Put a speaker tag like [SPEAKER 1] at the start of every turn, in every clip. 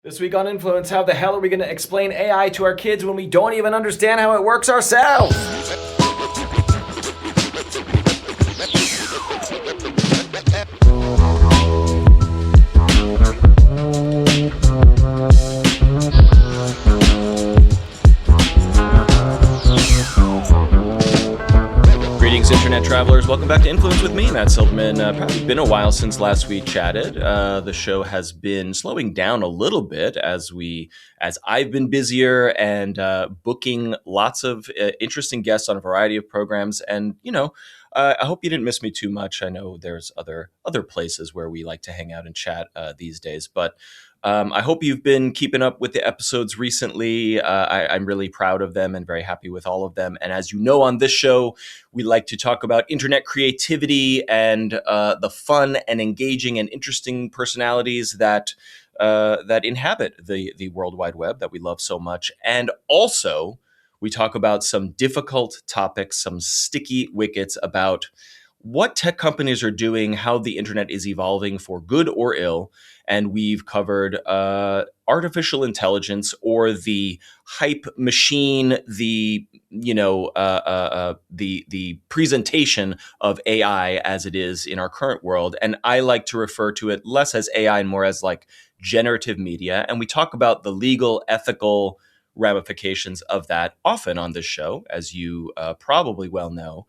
[SPEAKER 1] This week on Influence, how the hell are we going to explain AI to our kids when we don't even understand how it works ourselves? Greetings, Internet travelers. Welcome back to Influence with me, Matt Silverman. Probably been a while since last we chatted. The show has been slowing down a little bit as I've been busier and booking lots of interesting guests on a variety of programs. And I hope you didn't miss me too much. I know there's other places where we like to hang out and chat these days, but I hope you've been keeping up with the episodes recently. I'm really proud of them and very happy with all of them. And as you know, on this show, we like to talk about internet creativity and the fun and engaging and interesting personalities that inhabit the World Wide Web that we love so much. And also, we talk about some difficult topics, some sticky wickets about what tech companies are doing, how the internet is evolving for good or ill. And we've covered artificial intelligence, or the hype machine, the presentation of AI as it is in our current world. And I like to refer to it less as AI and more as like generative media. And we talk about the legal, ethical ramifications of that often on this show, as you probably well know.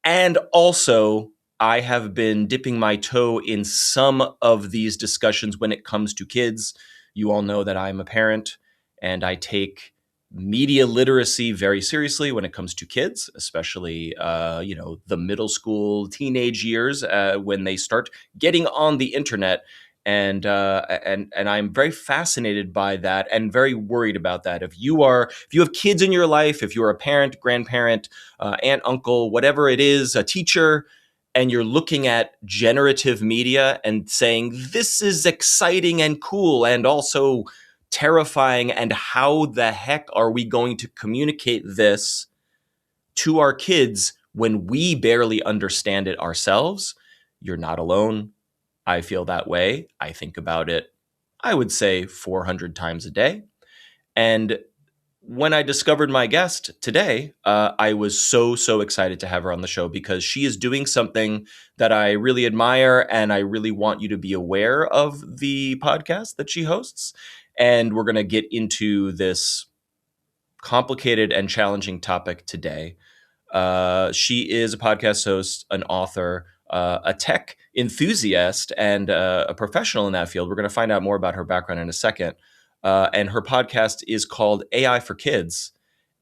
[SPEAKER 1] And also, I have been dipping my toe in some of these discussions when it comes to kids. You all know that I'm a parent and I take media literacy very seriously when it comes to kids, especially, the middle school, teenage years when they start getting on the internet. And I'm very fascinated by that and very worried about that. If you have kids in your life, if you're a parent, grandparent, aunt, uncle, whatever it is, a teacher, and you're looking at generative media and saying, this is exciting and cool and also terrifying, and how the heck are we going to communicate this to our kids when we barely understand it ourselves? You're not alone. I feel that way. I think about it, I would say 400 times a day. And when I discovered my guest today, I was so excited to have her on the show, because she is doing something that I really admire, and I really want you to be aware of the podcast that she hosts. And we're going to get into this complicated and challenging topic today. She is a podcast host, an author, a tech enthusiast, and a professional in that field. We're going to find out more about her background in a second. And her podcast is called AI for Kids,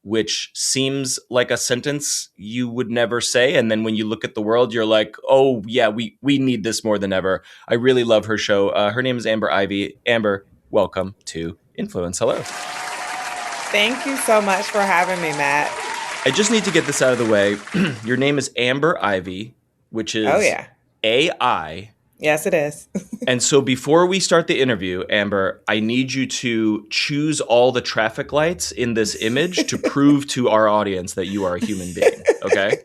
[SPEAKER 1] which seems like a sentence you would never say. And then when you look at the world, you're like, oh, yeah, we need this more than ever. I really love her show. Her name is Amber Ivey. Amber, welcome to Influence. Hello.
[SPEAKER 2] Thank you so much for having me, Matt.
[SPEAKER 1] I just need to get this out of the way. Your name is Amber Ivey, which is AI.
[SPEAKER 2] Yes, it is.
[SPEAKER 1] And so before we start the interview, Amber, I need you to choose all the traffic lights in this image to prove to our audience that you are a human being. Okay?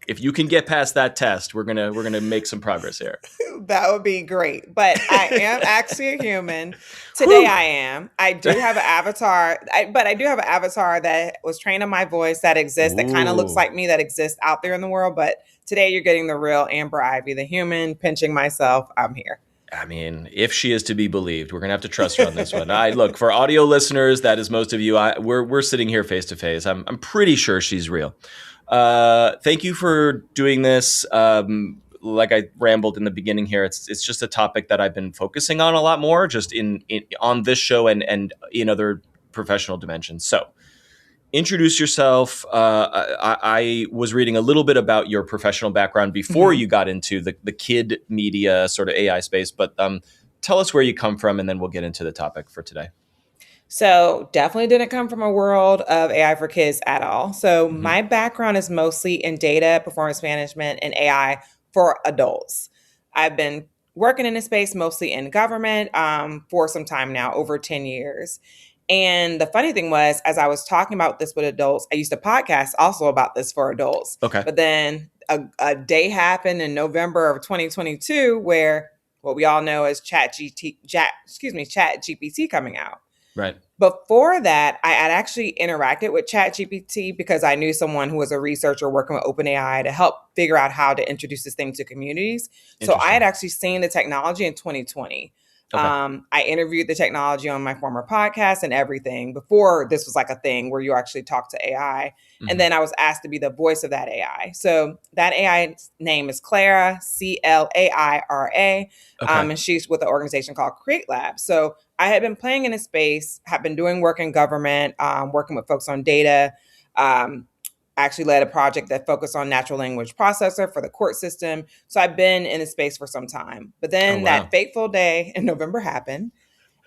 [SPEAKER 1] If you can get past that test, we're gonna make some progress here.
[SPEAKER 2] That would be great. But I am actually a human. Today I am. I do have an avatar, but I do have an avatar that was trained on my voice, that exists, that kind of looks like me, that exists out there in the world. But today you're getting the real Amber Ivey, the human, pinching myself. I'm here.
[SPEAKER 1] I mean, if she is to be believed, we're gonna have to trust her on this one. Look, for audio listeners, that is most of you. We're sitting here face to face. I'm pretty sure she's real. Thank you for doing this. Like I rambled in the beginning here, it's just a topic that I've been focusing on a lot more, just on this show and in other professional dimensions. So, introduce yourself. I was reading a little bit about your professional background before you got into the kid media sort of AI space, but tell us where you come from, and then we'll get into the topic for today.
[SPEAKER 2] So definitely didn't come from a world of AI for kids at all. So my background is mostly in data, performance management, and AI for adults. I've been working in this space mostly in government for some time now, over 10 years. And the funny thing was, as I was talking about this with adults, I used to podcast also about this for adults.
[SPEAKER 1] Okay.
[SPEAKER 2] But then a day happened in November of 2022 where what we all know as Chat GPT coming out.
[SPEAKER 1] Right.
[SPEAKER 2] Before that, I had actually interacted with ChatGPT because I knew someone who was a researcher working with OpenAI to help figure out how to introduce this thing to communities. So I had
[SPEAKER 1] Interesting.
[SPEAKER 2] actually seen the technology in 2020.
[SPEAKER 1] Okay.
[SPEAKER 2] I interviewed the technology on my former podcast and everything before this was like a thing where you actually talk to AI. And then I was asked to be the voice of that AI. So that AI name is Clara, Claira.
[SPEAKER 1] Okay.
[SPEAKER 2] And she's with an organization called Create Lab. So I had been playing in a space, have been doing work in government, working with folks on data. I actually led a project that focused on natural language processor for the court system. So I've been in the space for some time. But
[SPEAKER 1] Oh,
[SPEAKER 2] then that
[SPEAKER 1] wow.
[SPEAKER 2] fateful day in November happened,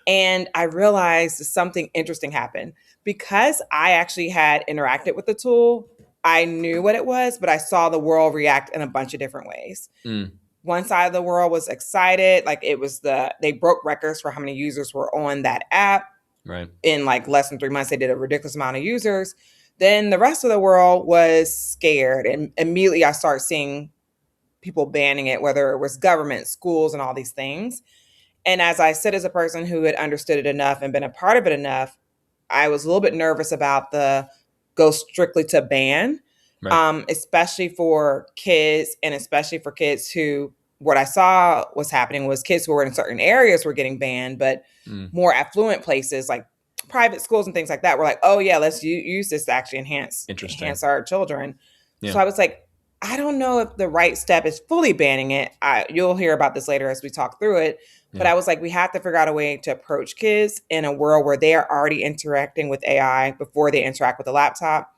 [SPEAKER 2] and I realized something interesting happened. Because I actually had interacted with the tool, I knew what it was, but I saw the world react in a bunch of different ways.
[SPEAKER 1] Mm,
[SPEAKER 2] One side of the world was excited, like it was they broke records for how many users were on that app.
[SPEAKER 1] right.
[SPEAKER 2] In like less than 3 months, they did a ridiculous amount of users. Then the rest of the world was scared, and immediately I started seeing people banning it, whether it was government, schools, and all these things. And as I said, as a person who had understood it enough and been a part of it enough, I was a little bit nervous about the go strictly to ban,
[SPEAKER 1] Right.
[SPEAKER 2] especially for kids, and especially for kids who, what I saw was happening was kids who were in certain areas were getting banned, but
[SPEAKER 1] Mm,
[SPEAKER 2] more affluent places like private schools and things like that were like, oh yeah, let's use this to actually
[SPEAKER 1] interesting.
[SPEAKER 2] enhance our children.
[SPEAKER 1] Yeah.
[SPEAKER 2] So I was like, I don't know if the right step is fully banning it. You'll hear about this later as we talk through it. But
[SPEAKER 1] Yeah.
[SPEAKER 2] I was like, we have to figure out a way to approach kids in a world where they are already interacting with AI before they interact with the laptop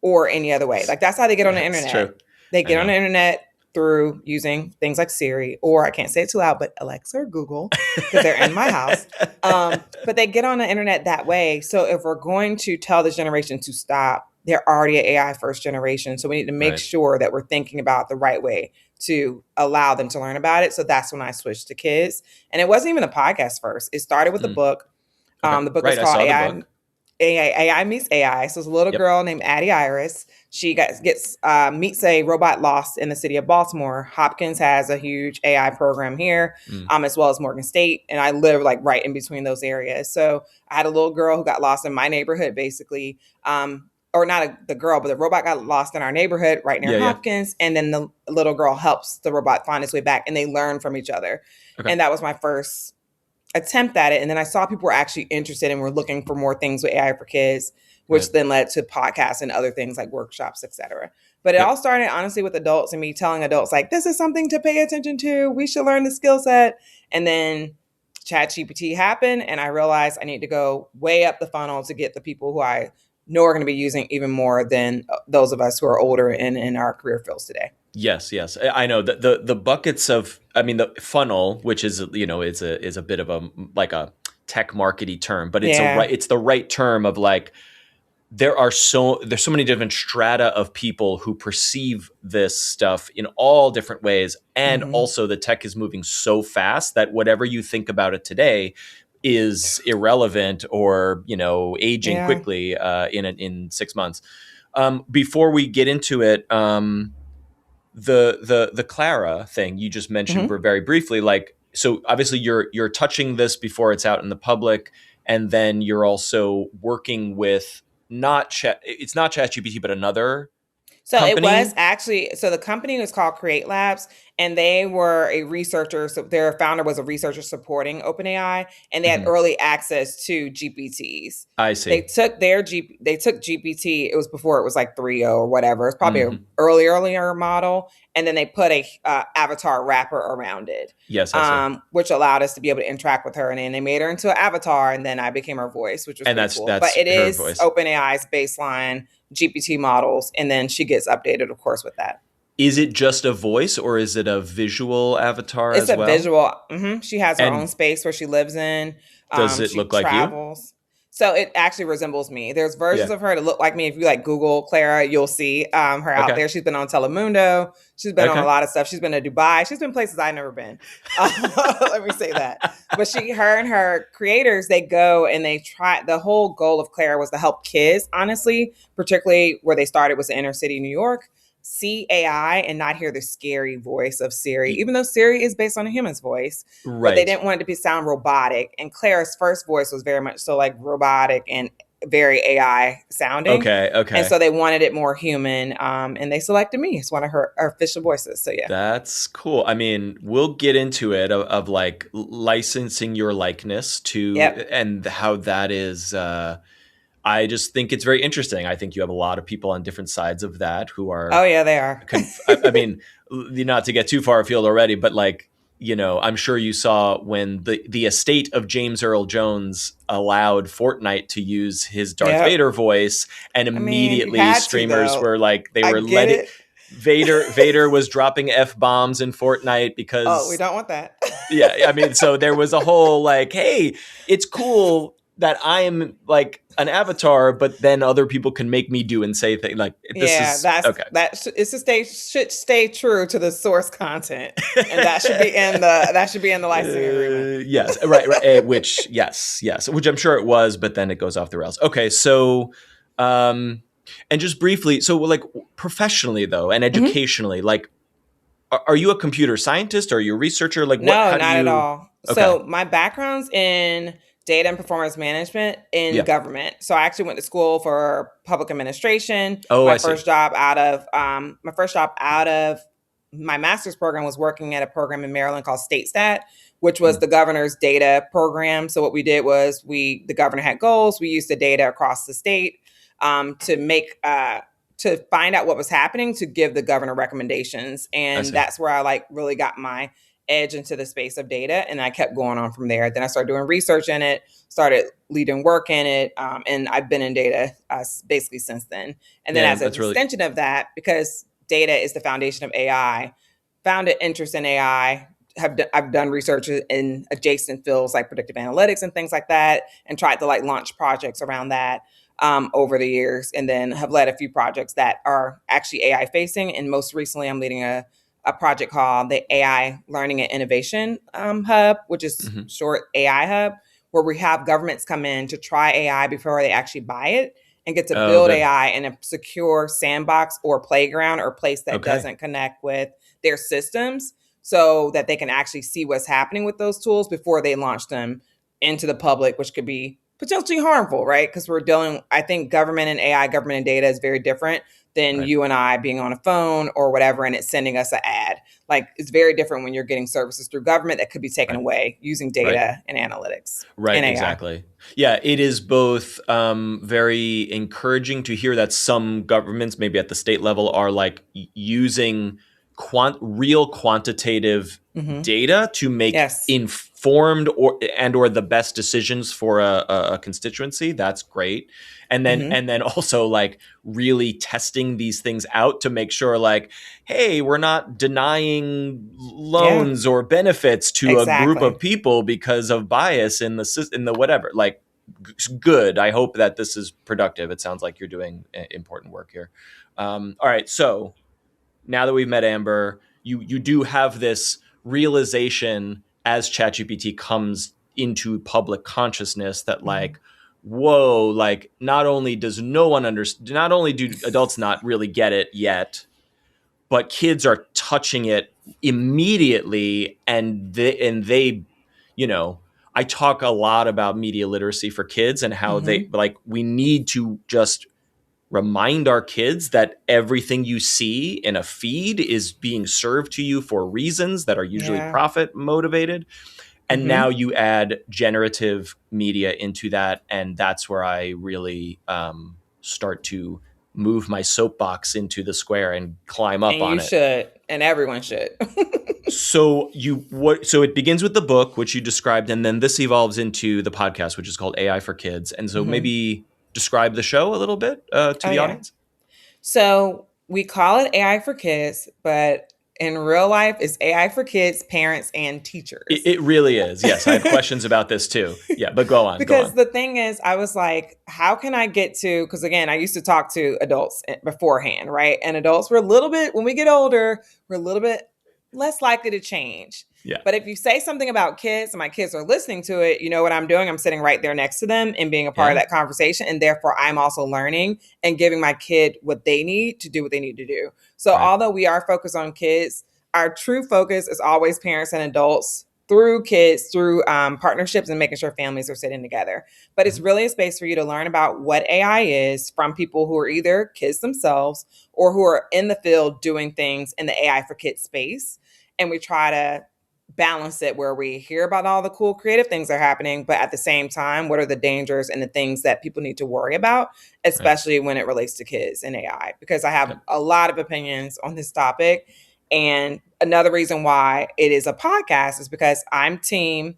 [SPEAKER 2] or any other way. Like that's how they get on the
[SPEAKER 1] That's true.
[SPEAKER 2] internet. They
[SPEAKER 1] I
[SPEAKER 2] get on
[SPEAKER 1] know.
[SPEAKER 2] the internet through using things like Siri, or I can't say it too loud, but Alexa or Google, because they're in my house. But they get on the internet that way. So if we're going to tell this generation to stop, they're already an AI first generation. So we need to make
[SPEAKER 1] Right.
[SPEAKER 2] sure that we're thinking about the right way to allow them to learn about it. So that's when I switched to kids. And it wasn't even a podcast first. It started with a
[SPEAKER 1] Mm,
[SPEAKER 2] book.
[SPEAKER 1] okay.
[SPEAKER 2] The book is
[SPEAKER 1] Right. I
[SPEAKER 2] called
[SPEAKER 1] saw the
[SPEAKER 2] AI
[SPEAKER 1] book.
[SPEAKER 2] AI meets AI. So it's a little
[SPEAKER 1] Yep.
[SPEAKER 2] girl named Addie Iris. She gets meets a robot lost in the city of Baltimore. Hopkins has a huge AI program here,
[SPEAKER 1] Mm,
[SPEAKER 2] as well as Morgan State, and I live like right in between those areas. So I had a little girl who got lost in my neighborhood, basically. Or not the girl, but the robot got lost in our neighborhood right near
[SPEAKER 1] yeah. Yeah.
[SPEAKER 2] Hopkins. And then the little girl helps the robot find its way back, and they learn from each other.
[SPEAKER 1] Okay.
[SPEAKER 2] And that was my first attempt at it. And then I saw people were actually interested and were looking for more things with AI for kids, which
[SPEAKER 1] Right.
[SPEAKER 2] then led to podcasts and other things like workshops, etc. But it
[SPEAKER 1] Yep.
[SPEAKER 2] all started honestly with adults and me telling adults like, this is something to pay attention to. We should learn the skill set. And then ChatGPT happened, and I realized I need to go way up the funnel to get the people who I know are going to be using even more than those of us who are older and in our career fields today.
[SPEAKER 1] Yes, yes, I know the buckets of, I mean, the funnel, which is, is a bit of a, like a tech markety term, but
[SPEAKER 2] Yeah.
[SPEAKER 1] it's the right term of like, there's so many different strata of people who perceive this stuff in all different ways, and
[SPEAKER 2] Mm-hmm.
[SPEAKER 1] also the tech is moving so fast that whatever you think about it today is irrelevant or aging
[SPEAKER 2] Yeah.
[SPEAKER 1] quickly in 6 months. Before we get into it, the Clara thing you just mentioned
[SPEAKER 2] Mm-hmm.
[SPEAKER 1] very briefly, like, so obviously you're touching this before it's out in the public, and then you're also working with it's not ChatGPT, but another
[SPEAKER 2] So it was
[SPEAKER 1] company.
[SPEAKER 2] actually, so the company was called Create Labs, and they were a researcher. So their founder was a researcher supporting OpenAI, and they had
[SPEAKER 1] Mhm.
[SPEAKER 2] early access to GPTs.
[SPEAKER 1] I see.
[SPEAKER 2] They took GPT. It was before it was like 3.0 or whatever. It's probably an
[SPEAKER 1] Mhm.
[SPEAKER 2] earlier model, and then they put a avatar wrapper around it,
[SPEAKER 1] Yes, I see.
[SPEAKER 2] which allowed us to be able to interact with her. And then they made her into an avatar, and then I became her voice, which was
[SPEAKER 1] And
[SPEAKER 2] pretty
[SPEAKER 1] that's
[SPEAKER 2] cool. But
[SPEAKER 1] that's
[SPEAKER 2] it
[SPEAKER 1] her
[SPEAKER 2] is
[SPEAKER 1] voice.
[SPEAKER 2] OpenAI's baseline GPT models, and then she gets updated, of course, with that.
[SPEAKER 1] Is it just a voice, or is it a visual avatar
[SPEAKER 2] It's
[SPEAKER 1] as
[SPEAKER 2] a
[SPEAKER 1] well?
[SPEAKER 2] visual. She has her own
[SPEAKER 1] And
[SPEAKER 2] space where she lives in.
[SPEAKER 1] does it
[SPEAKER 2] She
[SPEAKER 1] look like you?
[SPEAKER 2] travels. So it actually resembles me. There's versions
[SPEAKER 1] Yeah.
[SPEAKER 2] of her that look like me. If you like Google Clara, you'll see her out
[SPEAKER 1] Okay.
[SPEAKER 2] there. She's been on Telemundo. She's been on a
[SPEAKER 1] Okay.
[SPEAKER 2] lot of stuff. She's been to Dubai. She's been places I've never been. Let me say that. But her and her creators, they go and they try. The whole goal of Clara was to help kids, honestly, particularly where they started was the inner city New York. see AI and not hear the scary voice of Siri, even though Siri is based on a human's voice, but they
[SPEAKER 1] Right.
[SPEAKER 2] didn't want it to sound robotic. And Claire's first voice was very much so like robotic and very AI sounding.
[SPEAKER 1] Okay.
[SPEAKER 2] And
[SPEAKER 1] Okay.
[SPEAKER 2] so they wanted it more human. And they selected me as one of her official voices. So yeah.
[SPEAKER 1] That's cool. I mean, we'll get into it of like licensing your likeness to
[SPEAKER 2] Yep.
[SPEAKER 1] and how that is I just think it's very interesting. I think you have a lot of people on different sides of that who are
[SPEAKER 2] Oh yeah, they are.
[SPEAKER 1] I mean, not to get too far afield already, but like, I'm sure you saw when the estate of James Earl Jones allowed Fortnite to use his Darth
[SPEAKER 2] Yep.
[SPEAKER 1] Vader voice, and
[SPEAKER 2] I mean, you
[SPEAKER 1] immediately
[SPEAKER 2] had to
[SPEAKER 1] streamers
[SPEAKER 2] though.
[SPEAKER 1] were like, they
[SPEAKER 2] I
[SPEAKER 1] were
[SPEAKER 2] get
[SPEAKER 1] letting
[SPEAKER 2] it.
[SPEAKER 1] Vader was dropping F bombs in Fortnite
[SPEAKER 2] Oh, we
[SPEAKER 1] because
[SPEAKER 2] don't want that.
[SPEAKER 1] yeah, I mean, so there was a whole like, hey, it's cool that I'm like an avatar, but then other people can make me do and say things like this
[SPEAKER 2] Yeah,
[SPEAKER 1] is okay.
[SPEAKER 2] it's to stay should stay true to the source content, and that should be in the licensing agreement.
[SPEAKER 1] Yes, right, right. Which yes, yes, which I'm sure it was, but then it goes off the rails. Okay, so, and just briefly, so like professionally though, and
[SPEAKER 2] Mhm.
[SPEAKER 1] educationally, like, are you a computer scientist? Or are you a researcher? Like, what?
[SPEAKER 2] No,
[SPEAKER 1] How do
[SPEAKER 2] not at
[SPEAKER 1] you?
[SPEAKER 2] all.
[SPEAKER 1] Okay,
[SPEAKER 2] So my background's in data and performance management in
[SPEAKER 1] yeah.
[SPEAKER 2] government. So I actually went to school for public administration.
[SPEAKER 1] Oh,
[SPEAKER 2] My
[SPEAKER 1] I see.
[SPEAKER 2] first job out of my master's program was working at a program in Maryland called StateStat, which was
[SPEAKER 1] Mm,
[SPEAKER 2] the governor's data program. So what we did was the governor had goals. We used the data across the state to make to find out what was happening to give the governor recommendations,
[SPEAKER 1] I
[SPEAKER 2] and
[SPEAKER 1] see.
[SPEAKER 2] that's where I like really got my edge into the space of data, and I kept going on from there. Then I started doing research in it, started leading work in it, and I've been in data basically since then. And then
[SPEAKER 1] Man,
[SPEAKER 2] as an
[SPEAKER 1] that's really
[SPEAKER 2] extension of that, because data is the foundation of AI, found an interest in AI. I've done research in adjacent fields like predictive analytics and things like that, and tried to like launch projects around that over the years, and then have led a few projects that are actually AI facing. And most recently, I'm leading a project called the AI Learning and Innovation Hub, which is
[SPEAKER 1] mhm.
[SPEAKER 2] short AI Hub, where we have governments come in to try AI before they actually buy it and get to
[SPEAKER 1] Oh,
[SPEAKER 2] build
[SPEAKER 1] good.
[SPEAKER 2] AI in a secure sandbox or playground or place that
[SPEAKER 1] Okay.
[SPEAKER 2] doesn't connect with their systems, so that they can actually see what's happening with those tools before they launch them into the public, which could be potentially harmful, right? Because I think government and AI, government and data is very different than
[SPEAKER 1] Right.
[SPEAKER 2] you and I being on a phone or whatever, and it's sending us an ad. Like it's very different when you're getting services through government that could be taken
[SPEAKER 1] Right.
[SPEAKER 2] away using
[SPEAKER 1] Right.
[SPEAKER 2] data and analytics
[SPEAKER 1] Right,
[SPEAKER 2] and AI.
[SPEAKER 1] exactly. Yeah, it is both very encouraging to hear that some governments, maybe at the state level, are like using real quantitative
[SPEAKER 2] Mm-hmm.
[SPEAKER 1] data to make
[SPEAKER 2] Yes.
[SPEAKER 1] informed or the best decisions for a constituency. That's great.
[SPEAKER 2] Mm-hmm.
[SPEAKER 1] And then also like really testing these things out to make sure like, hey, we're not denying
[SPEAKER 2] Yeah.
[SPEAKER 1] loans or benefits to a group
[SPEAKER 2] Exactly.
[SPEAKER 1] of people because of bias in the whatever. Like, good. I hope that this is productive. It sounds like you're doing important work here. All right, so now that we've met Amber, you do have this realization as ChatGPT comes into public consciousness that
[SPEAKER 2] Mm-hmm.
[SPEAKER 1] like, whoa, like not only does no one understand, not only do adults not really get it yet, but kids are touching it immediately, and they you know I talk a lot about media literacy for kids and how they
[SPEAKER 2] Mm-hmm.
[SPEAKER 1] like we need to just remind our kids that everything you see in a feed is being served to you for reasons that are usually
[SPEAKER 2] Yeah.
[SPEAKER 1] profit motivated. And now
[SPEAKER 2] Mm-hmm.
[SPEAKER 1] you add generative media into that, and that's where I really start to move my soapbox into the square and climb up
[SPEAKER 2] And you
[SPEAKER 1] on it.
[SPEAKER 2] should, and everyone should.
[SPEAKER 1] So it begins with the book, which you described, and then this evolves into the podcast, which is called AI for Kids. And so
[SPEAKER 2] Mm-hmm.
[SPEAKER 1] maybe describe the show a little bit to
[SPEAKER 2] Oh
[SPEAKER 1] the
[SPEAKER 2] yeah.
[SPEAKER 1] audience.
[SPEAKER 2] So we call it AI for kids, but in real life, it's AI for kids, parents, and teachers.
[SPEAKER 1] It really is. Yes, I have questions about this too. Yeah, but go on, go
[SPEAKER 2] Because
[SPEAKER 1] on.
[SPEAKER 2] the thing is, I was like, how can I get to, because again, I used to talk to adults beforehand, right? And adults were a little bit, when we get older, we're a little bit less likely to change.
[SPEAKER 1] Yeah.
[SPEAKER 2] But if you say something about kids and my kids are listening to it, you know what I'm doing? I'm sitting right there next to them and being a part of
[SPEAKER 1] Yeah.
[SPEAKER 2] that conversation. And therefore, I'm also learning and giving my kid what they need to do what they need to do. So,
[SPEAKER 1] Right.
[SPEAKER 2] although we are focused on kids, our true focus is always parents and adults through kids, through partnerships and making sure families are sitting together. But it's
[SPEAKER 1] Mhm.
[SPEAKER 2] really a space for you to learn about what AI is from people who are either kids themselves or who are in the field doing things in the AI for kids space. And we try to balance it where we hear about all the cool creative things that are happening, but at the same time, what are the dangers and the things that people need to worry about,
[SPEAKER 1] Right.
[SPEAKER 2] especially when it relates to kids and AI? Because I have
[SPEAKER 1] Yep.
[SPEAKER 2] a lot of opinions on this topic. And another reason why it is a podcast is because I'm team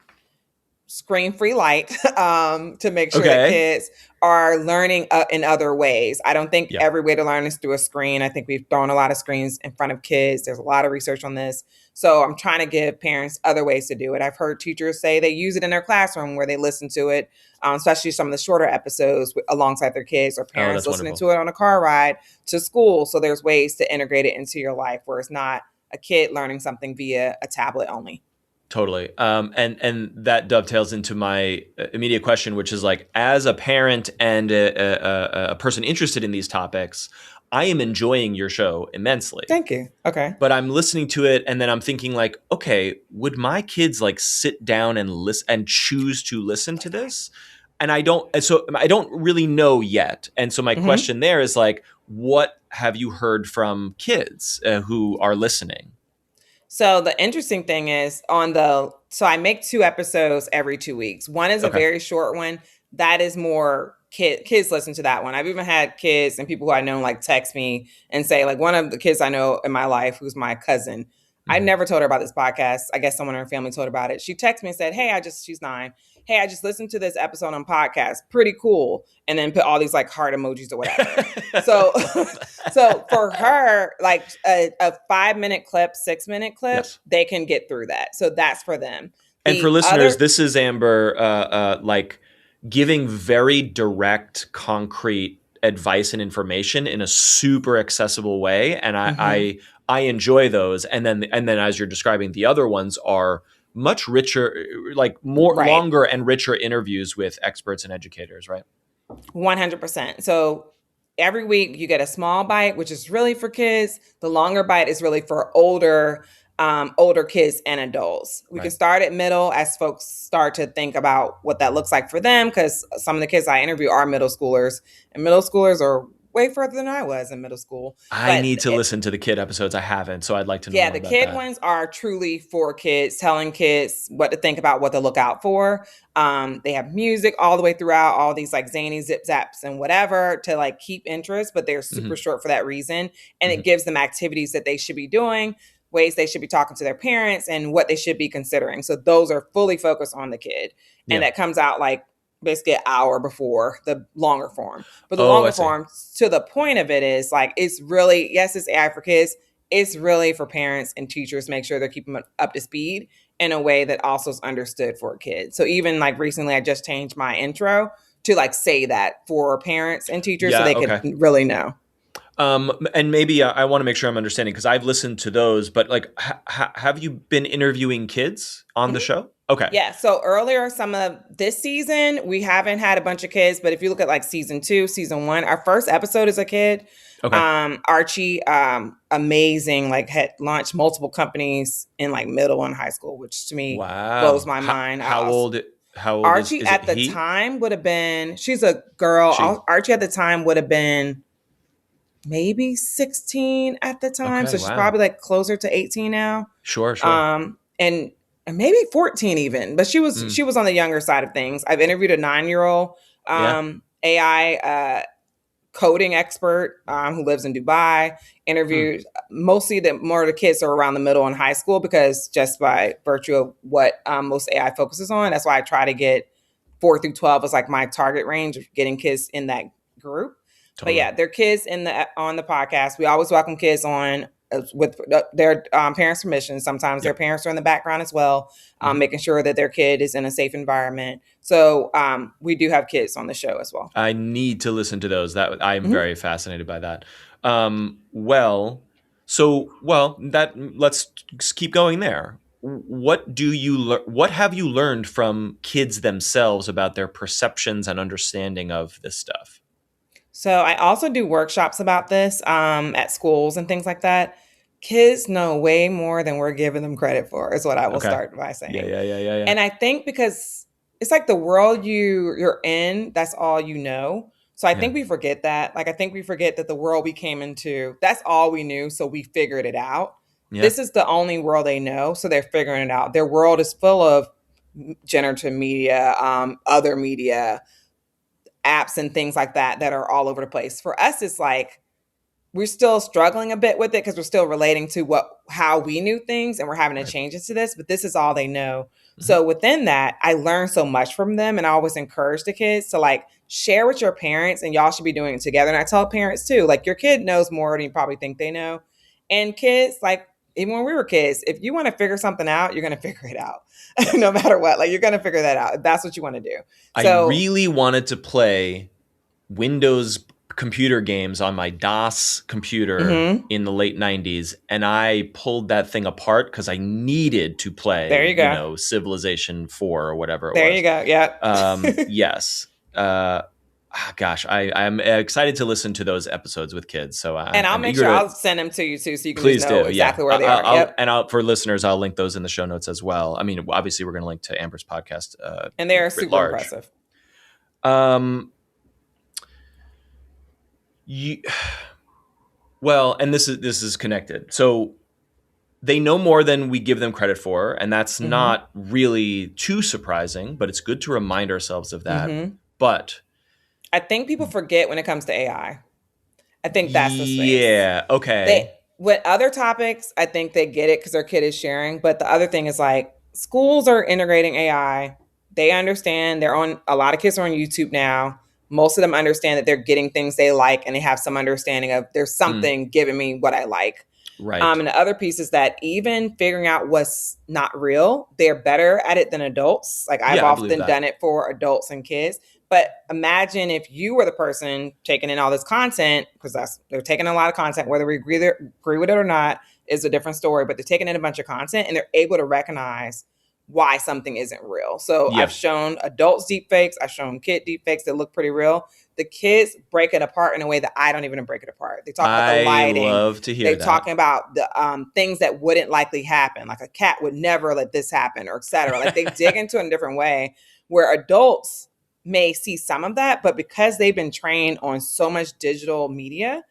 [SPEAKER 2] screen free light to make sure that
[SPEAKER 1] Okay.
[SPEAKER 2] kids are learning in other ways. I don't think
[SPEAKER 1] Yeah.
[SPEAKER 2] every way to learn is through a screen. I think we've thrown a lot of screens in front of kids. There's a lot of research on this. So I'm trying to give parents other ways to do it. I've heard teachers say they use it in their classroom where they listen to it, especially some of the shorter episodes alongside their kids, or
[SPEAKER 1] Oh,
[SPEAKER 2] parents
[SPEAKER 1] that's
[SPEAKER 2] listening
[SPEAKER 1] wonderful.
[SPEAKER 2] to it on a car ride to school. So there's ways to integrate it into your life where it's not a kid learning something via a tablet only.
[SPEAKER 1] Totally. And that dovetails into my immediate question, which is like, as a parent and a person interested in these topics, I am enjoying your show immensely.
[SPEAKER 2] Thank you. Okay.
[SPEAKER 1] But I'm listening to it, and then I'm thinking like, okay, would my kids like sit down and listen and choose to listen to this? And so I don't really know yet. And so my
[SPEAKER 2] Mm-hmm.
[SPEAKER 1] question there is like, what have you heard from kids who are listening?
[SPEAKER 2] So the interesting thing is so I make 2 episodes every 2 weeks. One is a
[SPEAKER 1] Okay.
[SPEAKER 2] very short one. That is more kids listen to that one. I've even had kids and people who I know like text me and say, like, one of the kids I know in my life, who's my cousin, I
[SPEAKER 1] Mhm.
[SPEAKER 2] never told her about this podcast. I guess someone in her family told her about it. She texted me and said, "Hey, she's 9. Hey, I just listened to this episode on podcast. Pretty cool." And then put all these like heart emojis or whatever. So
[SPEAKER 1] I love
[SPEAKER 2] so for
[SPEAKER 1] that.
[SPEAKER 2] her, like a 5 minute clip, 6 minute clip,
[SPEAKER 1] Yes.
[SPEAKER 2] they can get through that. So that's for them.
[SPEAKER 1] And for
[SPEAKER 2] The
[SPEAKER 1] listeners,
[SPEAKER 2] other,
[SPEAKER 1] this is Amber, like giving very direct, concrete advice and information in a super accessible way, and
[SPEAKER 2] Mhm.
[SPEAKER 1] I enjoy those. And then as you're describing, the other ones are much richer, like more
[SPEAKER 2] Right.
[SPEAKER 1] longer and richer interviews with experts and educators, right?
[SPEAKER 2] 100%. So every week you get a small bite, which is really for kids. The longer bite is really for older kids and adults. We can
[SPEAKER 1] Right.
[SPEAKER 2] start at middle as folks start to think about what that looks like for them, because some of the kids I interview are middle schoolers, and middle schoolers are way further than I was in middle school.
[SPEAKER 1] I
[SPEAKER 2] But
[SPEAKER 1] need to listen to the kid episodes. I haven't, so I'd like to know
[SPEAKER 2] yeah,
[SPEAKER 1] more
[SPEAKER 2] the
[SPEAKER 1] about
[SPEAKER 2] kid
[SPEAKER 1] that.
[SPEAKER 2] ones are truly for kids, telling kids what to think about, what to look out for. They have music all the way throughout, all these like zany zip zaps and whatever to like keep interest, but they're super
[SPEAKER 1] Hmm.
[SPEAKER 2] short for that reason. And
[SPEAKER 1] Hmm.
[SPEAKER 2] it gives them activities that they should be doing, ways they should be talking to their parents, and what they should be considering. So those are fully focused on the kid. And
[SPEAKER 1] Yeah.
[SPEAKER 2] that comes out like basically an hour before the longer form. But the
[SPEAKER 1] Oh, I
[SPEAKER 2] longer
[SPEAKER 1] see.
[SPEAKER 2] form, to the point of it, is like, it's really, yes, it's AI for kids, it's really for parents and teachers, make sure they're keeping them up to speed in a way that also is understood for kids. So even like recently, I just changed my intro to like say that for parents and teachers so
[SPEAKER 1] Yeah.
[SPEAKER 2] they could
[SPEAKER 1] Okay.
[SPEAKER 2] really know.
[SPEAKER 1] And maybe I want to make sure I'm understanding, because I've listened to those, but like, have you been interviewing kids on the
[SPEAKER 2] Mhm.
[SPEAKER 1] show? Okay.
[SPEAKER 2] Yeah. So earlier, some of this season, we haven't had a bunch of kids, but if you look at like season 2, season 1, our first episode is a kid.
[SPEAKER 1] Okay.
[SPEAKER 2] Archie, amazing, like had launched multiple companies in like middle and high school, which to me blows
[SPEAKER 1] Wow.
[SPEAKER 2] my mind.
[SPEAKER 1] How old? How old
[SPEAKER 2] Archie
[SPEAKER 1] is it?
[SPEAKER 2] at the
[SPEAKER 1] He?
[SPEAKER 2] time would have been, she's a girl.
[SPEAKER 1] She?
[SPEAKER 2] Archie at the time would have been maybe 16 at the time.
[SPEAKER 1] Okay.
[SPEAKER 2] So she's
[SPEAKER 1] Wow.
[SPEAKER 2] probably like closer to 18 now.
[SPEAKER 1] Sure. Sure.
[SPEAKER 2] And maybe 14 even, but she was
[SPEAKER 1] Mm.
[SPEAKER 2] she was on the younger side of things. I've interviewed a 9-year-old
[SPEAKER 1] Yeah.
[SPEAKER 2] AI coding expert who lives in Dubai.
[SPEAKER 1] Hmm.
[SPEAKER 2] Interviewed mostly more of the kids are around the middle and high school, because just by virtue of what most AI focuses on. That's why I try to get 4 through 12 is like my target range of getting kids in that group. But
[SPEAKER 1] Totally.
[SPEAKER 2] yeah, they're kids in the on the podcast. We always welcome kids on with their parents' permission. Sometimes their
[SPEAKER 1] Yep.
[SPEAKER 2] parents are in the background as well,
[SPEAKER 1] Hmm.
[SPEAKER 2] making sure that their kid is in a safe environment. So we do have kids on the show as well.
[SPEAKER 1] I need to listen to those. That I'm
[SPEAKER 2] Mhm.
[SPEAKER 1] very fascinated by that. Well, that let's just keep going there. what have you learned from kids themselves about their perceptions and understanding of this stuff?
[SPEAKER 2] So I also do workshops about this at schools and things like that. Kids know way more than we're giving them credit for, is what I will
[SPEAKER 1] Okay.
[SPEAKER 2] start by
[SPEAKER 1] Yeah,
[SPEAKER 2] saying.
[SPEAKER 1] yeah, yeah, yeah, yeah.
[SPEAKER 2] And I think because it's like the world you're in, that's all you know. So I
[SPEAKER 1] Yeah.
[SPEAKER 2] think we forget that. Like I think we forget that the world we came into, that's all we knew, so we figured it out.
[SPEAKER 1] Yeah.
[SPEAKER 2] This is the only world they know, so they're figuring it out. Their world is full of generative media, other media, apps and things like that that are all over the place. For us, it's like we're still struggling a bit with it because we're still relating to how we knew things and we're having to
[SPEAKER 1] Right.
[SPEAKER 2] change it to this, but this is all they know.
[SPEAKER 1] Mhm.
[SPEAKER 2] So within that, I learned so much from them, and I always encourage the kids to like share with your parents, and y'all should be doing it together. And I tell parents too, like your kid knows more than you probably think they know. And kids, like even when we were kids, if you want to figure something out, you're going to figure it out no
[SPEAKER 1] Yes.
[SPEAKER 2] matter what. Like you're going to figure that out. That's what you want to do.
[SPEAKER 1] I
[SPEAKER 2] So,
[SPEAKER 1] really wanted to play Windows computer games on my DOS computer
[SPEAKER 2] mhm,
[SPEAKER 1] in the late 90s, and I pulled that thing apart because I needed to
[SPEAKER 2] there
[SPEAKER 1] play,
[SPEAKER 2] you go.
[SPEAKER 1] Civilization 4 or whatever it
[SPEAKER 2] There you
[SPEAKER 1] was.
[SPEAKER 2] go. Yeah.
[SPEAKER 1] Yes. Gosh, I'm excited to listen to those episodes with kids. So
[SPEAKER 2] And I'll
[SPEAKER 1] I'm
[SPEAKER 2] make
[SPEAKER 1] eager
[SPEAKER 2] sure
[SPEAKER 1] to.
[SPEAKER 2] I'll send them to you too, so you can just
[SPEAKER 1] Please
[SPEAKER 2] know
[SPEAKER 1] do. Yeah.
[SPEAKER 2] exactly where they are. Yep.
[SPEAKER 1] For listeners, I'll link those in the show notes as well. I mean, obviously, we're going to link to Amber's podcast
[SPEAKER 2] And they're
[SPEAKER 1] writ
[SPEAKER 2] super
[SPEAKER 1] large.
[SPEAKER 2] impressive.
[SPEAKER 1] Um, you, well, and this is connected. So they know more than we give them credit for, and that's
[SPEAKER 2] Mm-hmm.
[SPEAKER 1] not really too surprising, but it's good to remind ourselves of that.
[SPEAKER 2] Mm-hmm.
[SPEAKER 1] But
[SPEAKER 2] I think people forget when it comes to AI. I think that's the space.
[SPEAKER 1] yeah,
[SPEAKER 2] They
[SPEAKER 1] okay.
[SPEAKER 2] with other topics, I think they get it because their kid is sharing. But the other thing is like schools are integrating AI. They understand they're on a lot of kids are on YouTube now. Most of them understand that they're getting things they like and they have some understanding of there's
[SPEAKER 1] Mm,
[SPEAKER 2] something giving me what I like.
[SPEAKER 1] right.
[SPEAKER 2] And the other piece is that even figuring out what's not real, they're better at it than adults. Like I've
[SPEAKER 1] Yeah, I believe
[SPEAKER 2] often
[SPEAKER 1] that.
[SPEAKER 2] done it for adults and kids. But imagine if you were the person taking in all this content, because they're taking a lot of content, whether we agree with it or not, is a different story. But they're taking in a bunch of content and they're able to recognize why something isn't real. So
[SPEAKER 1] Yeah.
[SPEAKER 2] I've shown adults deep fakes, I've shown kid deep fakes that look pretty real. The kids break it apart in a way that I don't even break it apart. They talk about the
[SPEAKER 1] I
[SPEAKER 2] lighting.
[SPEAKER 1] love to hear
[SPEAKER 2] They're
[SPEAKER 1] that.
[SPEAKER 2] talking about the things that wouldn't likely happen, like a cat would never let this happen, or et cetera. Like they dig into it in a different way, where adults may see some of that, but because they've been trained on so much digital media,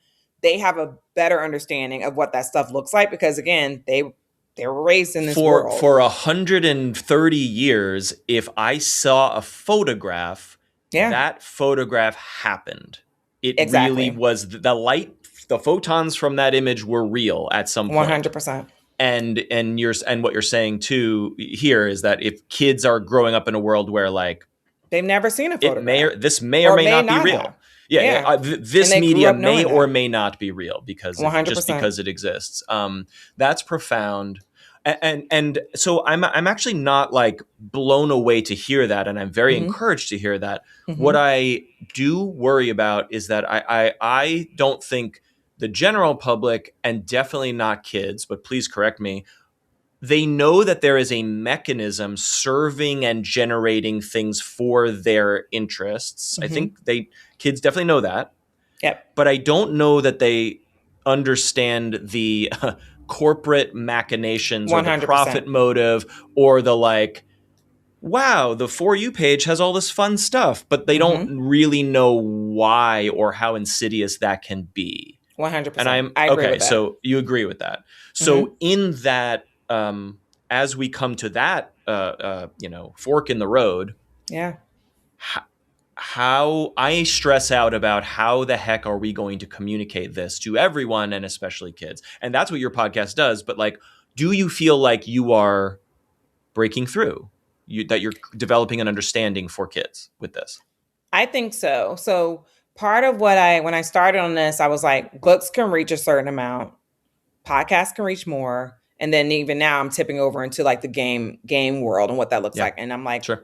[SPEAKER 2] they have a better understanding of what that stuff looks like. Because again, they were raised in this world.
[SPEAKER 1] For 130 years, if I saw a photograph,
[SPEAKER 2] Yeah,
[SPEAKER 1] that photograph happened. It really
[SPEAKER 2] exactly.
[SPEAKER 1] was the light, the photons from that image were real at some point.
[SPEAKER 2] 100%.
[SPEAKER 1] And what you're saying too here is that if kids are growing up in a world where like
[SPEAKER 2] They've never seen a photograph
[SPEAKER 1] this may or
[SPEAKER 2] or
[SPEAKER 1] may
[SPEAKER 2] may
[SPEAKER 1] not be
[SPEAKER 2] not
[SPEAKER 1] real.
[SPEAKER 2] have.
[SPEAKER 1] Yeah,
[SPEAKER 2] Yeah. And
[SPEAKER 1] this
[SPEAKER 2] they grew
[SPEAKER 1] media
[SPEAKER 2] up
[SPEAKER 1] may
[SPEAKER 2] knowing
[SPEAKER 1] or
[SPEAKER 2] that.
[SPEAKER 1] may not be real just
[SPEAKER 2] 100%.
[SPEAKER 1] because it exists. That's profound. And so I'm actually not like blown away to hear that, and I'm very
[SPEAKER 2] Hmm.
[SPEAKER 1] encouraged to hear that. What
[SPEAKER 2] Hmm.
[SPEAKER 1] I do worry about is that I don't think the general public, and definitely not kids, but please correct me, they know that there is a mechanism serving and generating things for their interests. I
[SPEAKER 2] Hmm.
[SPEAKER 1] think kids definitely know that,
[SPEAKER 2] Yep.
[SPEAKER 1] but I don't know that they understand the corporate machinations or the profit
[SPEAKER 2] 100%.
[SPEAKER 1] motive or the like, wow, the For You page has all this fun stuff, but they don't
[SPEAKER 2] Hmm.
[SPEAKER 1] really know why or how insidious that can be. And
[SPEAKER 2] 100%.
[SPEAKER 1] I'm
[SPEAKER 2] I agree
[SPEAKER 1] okay.
[SPEAKER 2] with that.
[SPEAKER 1] So you agree with that.
[SPEAKER 2] Hmm.
[SPEAKER 1] So in that, as we come to that, fork in the road,
[SPEAKER 2] Yeah.
[SPEAKER 1] h- how I stress out about how the heck are we going to communicate this to everyone and especially kids? And that's what your podcast does. But like, do you feel like you are breaking through? That you're developing an understanding for kids with this?
[SPEAKER 2] I think so. So part of when I started on this, I was like, books can reach a certain amount, podcasts can reach more. And then even now I'm tipping over into like the game world and what that looks
[SPEAKER 1] Yeah,
[SPEAKER 2] like. And I'm like,
[SPEAKER 1] sure.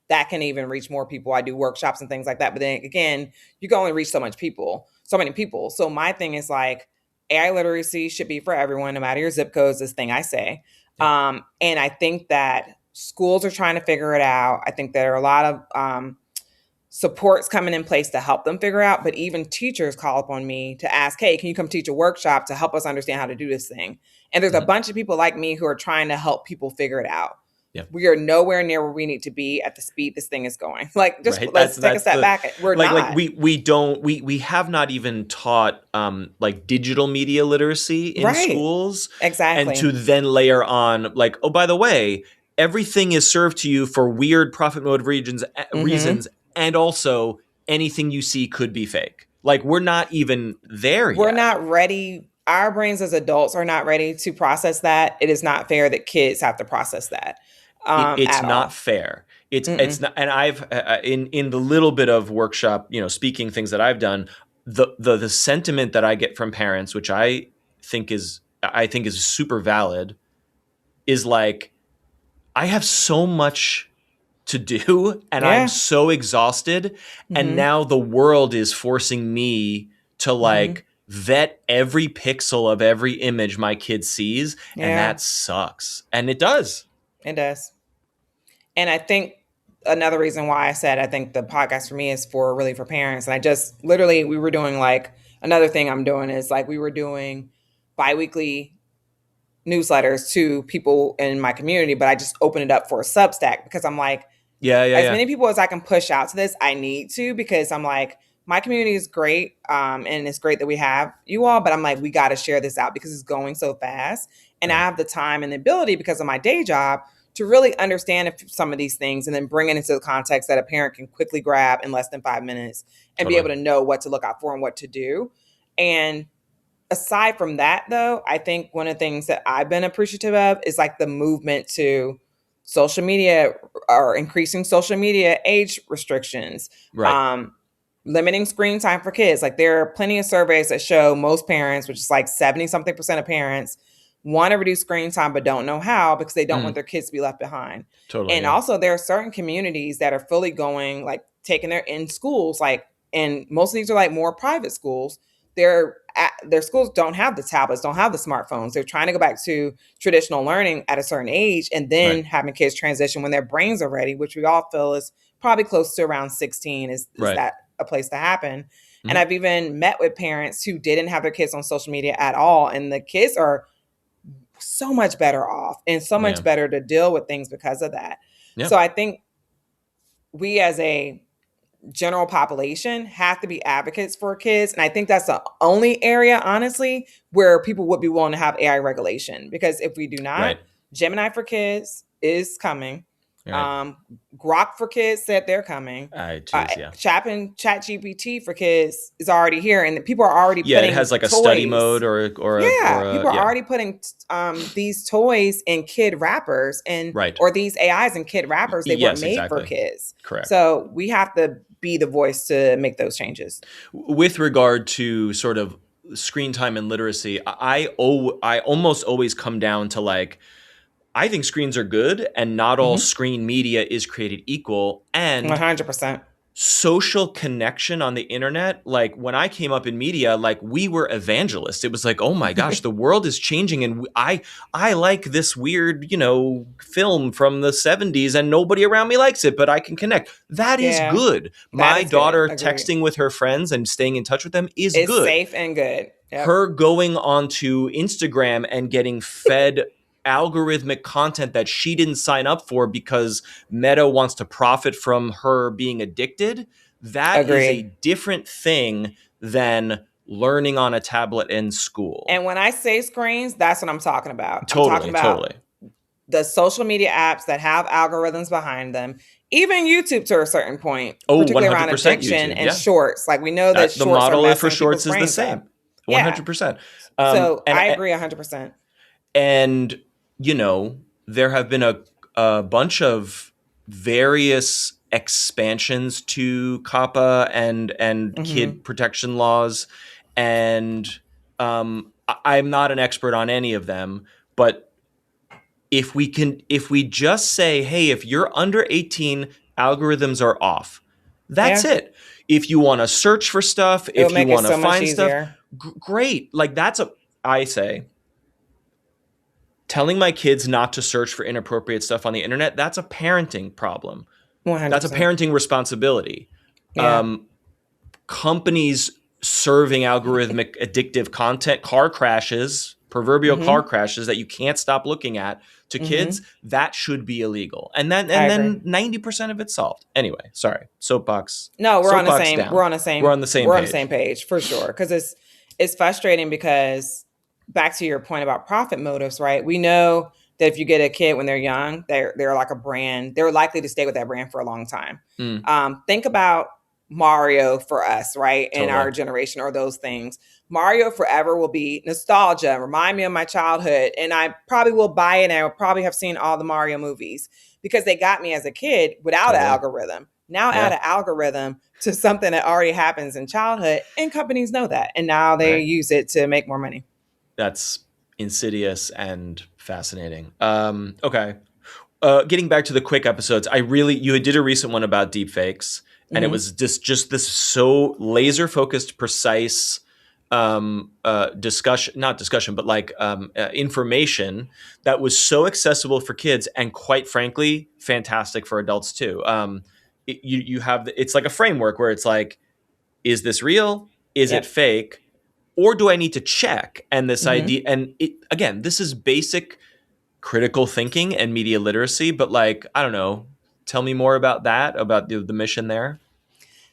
[SPEAKER 2] that can even reach more people. I do workshops and things like that. But then again, you can only reach so many people. So my thing is like AI literacy should be for everyone, no matter your zip codes, this thing I say.
[SPEAKER 1] Yeah.
[SPEAKER 2] And I think that schools are trying to figure it out. I think there are a lot of supports coming in place to help them figure out, but even teachers call upon me to ask, hey, can you come teach a workshop to help us understand how to do this thing? And there's a bunch of people like me who are trying to help people figure it out.
[SPEAKER 1] Yeah.
[SPEAKER 2] We are nowhere near where we need to be at the speed this thing is going. Like, just
[SPEAKER 1] Right.
[SPEAKER 2] let's take a
[SPEAKER 1] That's
[SPEAKER 2] step
[SPEAKER 1] the
[SPEAKER 2] back. We're
[SPEAKER 1] like
[SPEAKER 2] not.
[SPEAKER 1] we have not even taught like digital media literacy in
[SPEAKER 2] Right.
[SPEAKER 1] schools, and
[SPEAKER 2] Exactly.
[SPEAKER 1] to then layer on like, oh, by the way, everything is served to you for weird profit motive reasons, and also anything you see could be fake. Like, we're not even there
[SPEAKER 2] We're
[SPEAKER 1] yet.
[SPEAKER 2] not ready. Our brains as adults are not ready to process that. It is not fair that kids have to process that
[SPEAKER 1] It's
[SPEAKER 2] at
[SPEAKER 1] not
[SPEAKER 2] all.
[SPEAKER 1] fair. It's
[SPEAKER 2] Mm-mm.
[SPEAKER 1] not, and I've in the little bit of workshop, speaking things that I've done, the sentiment that I get from parents, which I think is super valid, is like, I have so much to do and I'm
[SPEAKER 2] Yeah.
[SPEAKER 1] so exhausted, and
[SPEAKER 2] Mm-hmm.
[SPEAKER 1] now the world is forcing me to
[SPEAKER 2] Mm-hmm.
[SPEAKER 1] like vet every pixel of every image my kid sees, and
[SPEAKER 2] Yeah,
[SPEAKER 1] that sucks. And it does.
[SPEAKER 2] it does. And I think another reason why I said I think the podcast for me is for really for parents. And I just literally we were doing like another thing I'm doing is like we were doing biweekly newsletters to people in my community, but I just opened it up for a Substack because I'm like,
[SPEAKER 1] Yeah, yeah,
[SPEAKER 2] as
[SPEAKER 1] yeah.
[SPEAKER 2] many people as I can push out to this, I need to, because I'm like, my community is great. And it's great that we have you all, but I'm like, we got to share this out because it's going so fast. And I
[SPEAKER 1] Right.
[SPEAKER 2] have the time and the ability because of my day job to really understand some of these things and then bring it into the context that a parent can quickly grab in less than 5 minutes and be
[SPEAKER 1] Totally.
[SPEAKER 2] able to know what to look out for and what to do. And aside from that, though, I think one of the things that I've been appreciative of is like the movement to social media or increasing social media age restrictions,
[SPEAKER 1] Right.
[SPEAKER 2] um, limiting screen time for kids. Like, there are plenty of surveys that show most parents, which is like 70 something percent of parents, want to reduce screen time but don't know how because they don't want
[SPEAKER 1] Mm,
[SPEAKER 2] their kids to be left behind.
[SPEAKER 1] totally.
[SPEAKER 2] And
[SPEAKER 1] Yeah.
[SPEAKER 2] also, there are certain communities that are fully going, like taking their in schools, like, and most of these are like more private schools. Their schools don't have the tablets, don't have the smartphones. They're trying to go back to traditional learning at a certain age and then
[SPEAKER 1] Right.
[SPEAKER 2] having kids transition when their brains are ready, which we all feel is probably close to around 16 is
[SPEAKER 1] Right.
[SPEAKER 2] that a place to happen. And
[SPEAKER 1] Mhm.
[SPEAKER 2] I've even met with parents who didn't have their kids on social media at all, and the kids are so much better off and so much
[SPEAKER 1] Yeah.
[SPEAKER 2] better to deal with things because of that.
[SPEAKER 1] Yeah.
[SPEAKER 2] So I think we as a general population have to be advocates for kids. And I think that's the only area, honestly, where people would be willing to have AI regulation. Because if we do not,
[SPEAKER 1] Right.
[SPEAKER 2] Gemini for Kids is coming.
[SPEAKER 1] Right.
[SPEAKER 2] Um, Grok for Kids said they're coming.
[SPEAKER 1] Geez, yeah.
[SPEAKER 2] ChatGPT for Kids is already here, and people are already
[SPEAKER 1] Yeah, it
[SPEAKER 2] putting
[SPEAKER 1] has like a study mode
[SPEAKER 2] toys.
[SPEAKER 1] or
[SPEAKER 2] Yeah,
[SPEAKER 1] a
[SPEAKER 2] people are
[SPEAKER 1] yeah.
[SPEAKER 2] already putting these toys in kid wrappers and
[SPEAKER 1] Right.
[SPEAKER 2] or these AIs in kid wrappers. They weren't
[SPEAKER 1] Yes,
[SPEAKER 2] made for
[SPEAKER 1] exactly.
[SPEAKER 2] kids.
[SPEAKER 1] Correct.
[SPEAKER 2] So we have to be the voice to make those changes.
[SPEAKER 1] With regard to sort of screen time and literacy, I almost always come down to like, I think screens are good and not all
[SPEAKER 2] Mm-hmm.
[SPEAKER 1] screen media is created equal, and
[SPEAKER 2] 100%.
[SPEAKER 1] social connection on the internet. Like, when I came up in media, like, we were evangelists. It was like, oh my gosh, the world is changing, and I like this weird film from the 70s and nobody around me likes it, but I can connect. That is
[SPEAKER 2] Yeah,
[SPEAKER 1] good.
[SPEAKER 2] that
[SPEAKER 1] My
[SPEAKER 2] is good.
[SPEAKER 1] daughter
[SPEAKER 2] Agreed.
[SPEAKER 1] texting with her friends and staying in touch with them is
[SPEAKER 2] It's
[SPEAKER 1] good.
[SPEAKER 2] safe and good. Yep.
[SPEAKER 1] Her going onto Instagram and getting fed algorithmic content that she didn't sign up for because Meta wants to profit from her being addicted, that is a
[SPEAKER 2] Agree.
[SPEAKER 1] different thing than learning on a tablet in school.
[SPEAKER 2] And when I say screens, that's what I'm talking about. I'm talking
[SPEAKER 1] Totally,
[SPEAKER 2] about
[SPEAKER 1] totally.
[SPEAKER 2] the social media apps that have algorithms behind them, even YouTube to a certain point,
[SPEAKER 1] Oh,
[SPEAKER 2] particularly around
[SPEAKER 1] 100%
[SPEAKER 2] addiction
[SPEAKER 1] YouTube.
[SPEAKER 2] and
[SPEAKER 1] Yeah.
[SPEAKER 2] shorts. Like, we know that
[SPEAKER 1] The
[SPEAKER 2] shorts are
[SPEAKER 1] model for
[SPEAKER 2] messing people's
[SPEAKER 1] shorts is the
[SPEAKER 2] brains
[SPEAKER 1] same.
[SPEAKER 2] up. Yeah.
[SPEAKER 1] 100%.
[SPEAKER 2] So
[SPEAKER 1] And
[SPEAKER 2] I agree 100%.
[SPEAKER 1] And, there have been a bunch of various expansions to COPPA and
[SPEAKER 2] Mm-hmm.
[SPEAKER 1] kid protection laws. And I'm not an expert on any of them, but if we just say, hey, if you're under 18, algorithms are off. That's
[SPEAKER 2] Yeah.
[SPEAKER 1] it. If you want to search for stuff,
[SPEAKER 2] It will
[SPEAKER 1] if you
[SPEAKER 2] make it
[SPEAKER 1] want to
[SPEAKER 2] so much
[SPEAKER 1] find stuff,
[SPEAKER 2] easier.
[SPEAKER 1] great. Like, I say, telling my kids not to search for inappropriate stuff on the internet, that's a parenting problem. That's a
[SPEAKER 2] 100%.
[SPEAKER 1] parenting responsibility.
[SPEAKER 2] Yeah.
[SPEAKER 1] Companies serving algorithmic addictive content, car crashes, proverbial car
[SPEAKER 2] Mm-hmm.
[SPEAKER 1] crashes that you can't stop looking at to kids,
[SPEAKER 2] Mm-hmm.
[SPEAKER 1] that should be illegal. And then
[SPEAKER 2] I agree.
[SPEAKER 1] 90% of it's solved. Anyway, sorry.
[SPEAKER 2] No,
[SPEAKER 1] Soapbox down. We're on the same
[SPEAKER 2] we're on the same
[SPEAKER 1] page.
[SPEAKER 2] page for sure. Because it's frustrating because back to your point about profit motives, right? We know that if you get a kid when they're young, they're like a brand. They're likely to stay with that brand for a long time.
[SPEAKER 1] Mm,
[SPEAKER 2] Think about Mario for us, right? In
[SPEAKER 1] totally.
[SPEAKER 2] our generation, or those things. Mario forever will be nostalgia, remind me of my childhood. And I probably will buy it, and I will probably have seen all the Mario movies because they got me as a kid without an
[SPEAKER 1] Totally.
[SPEAKER 2] algorithm. Now add
[SPEAKER 1] Yeah.
[SPEAKER 2] an algorithm to something that already happens in childhood, and companies know that. And now they
[SPEAKER 1] Right.
[SPEAKER 2] use it to make more money.
[SPEAKER 1] That's insidious and fascinating. Okay. Getting back to the quick episodes, you did a recent one about deepfakes, and it
[SPEAKER 2] Mm-hmm.
[SPEAKER 1] was just this so laser focused, precise discussion, not discussion, but like information that was so accessible for kids, and quite frankly, fantastic for adults too. You have it's like a framework where it's like, is this real? Is it
[SPEAKER 2] Yep.
[SPEAKER 1] fake? Or do I need to check? And this
[SPEAKER 2] Mm-hmm.
[SPEAKER 1] idea, and again, this is basic critical thinking and media literacy, but like, I don't know, tell me more about that, about the mission there.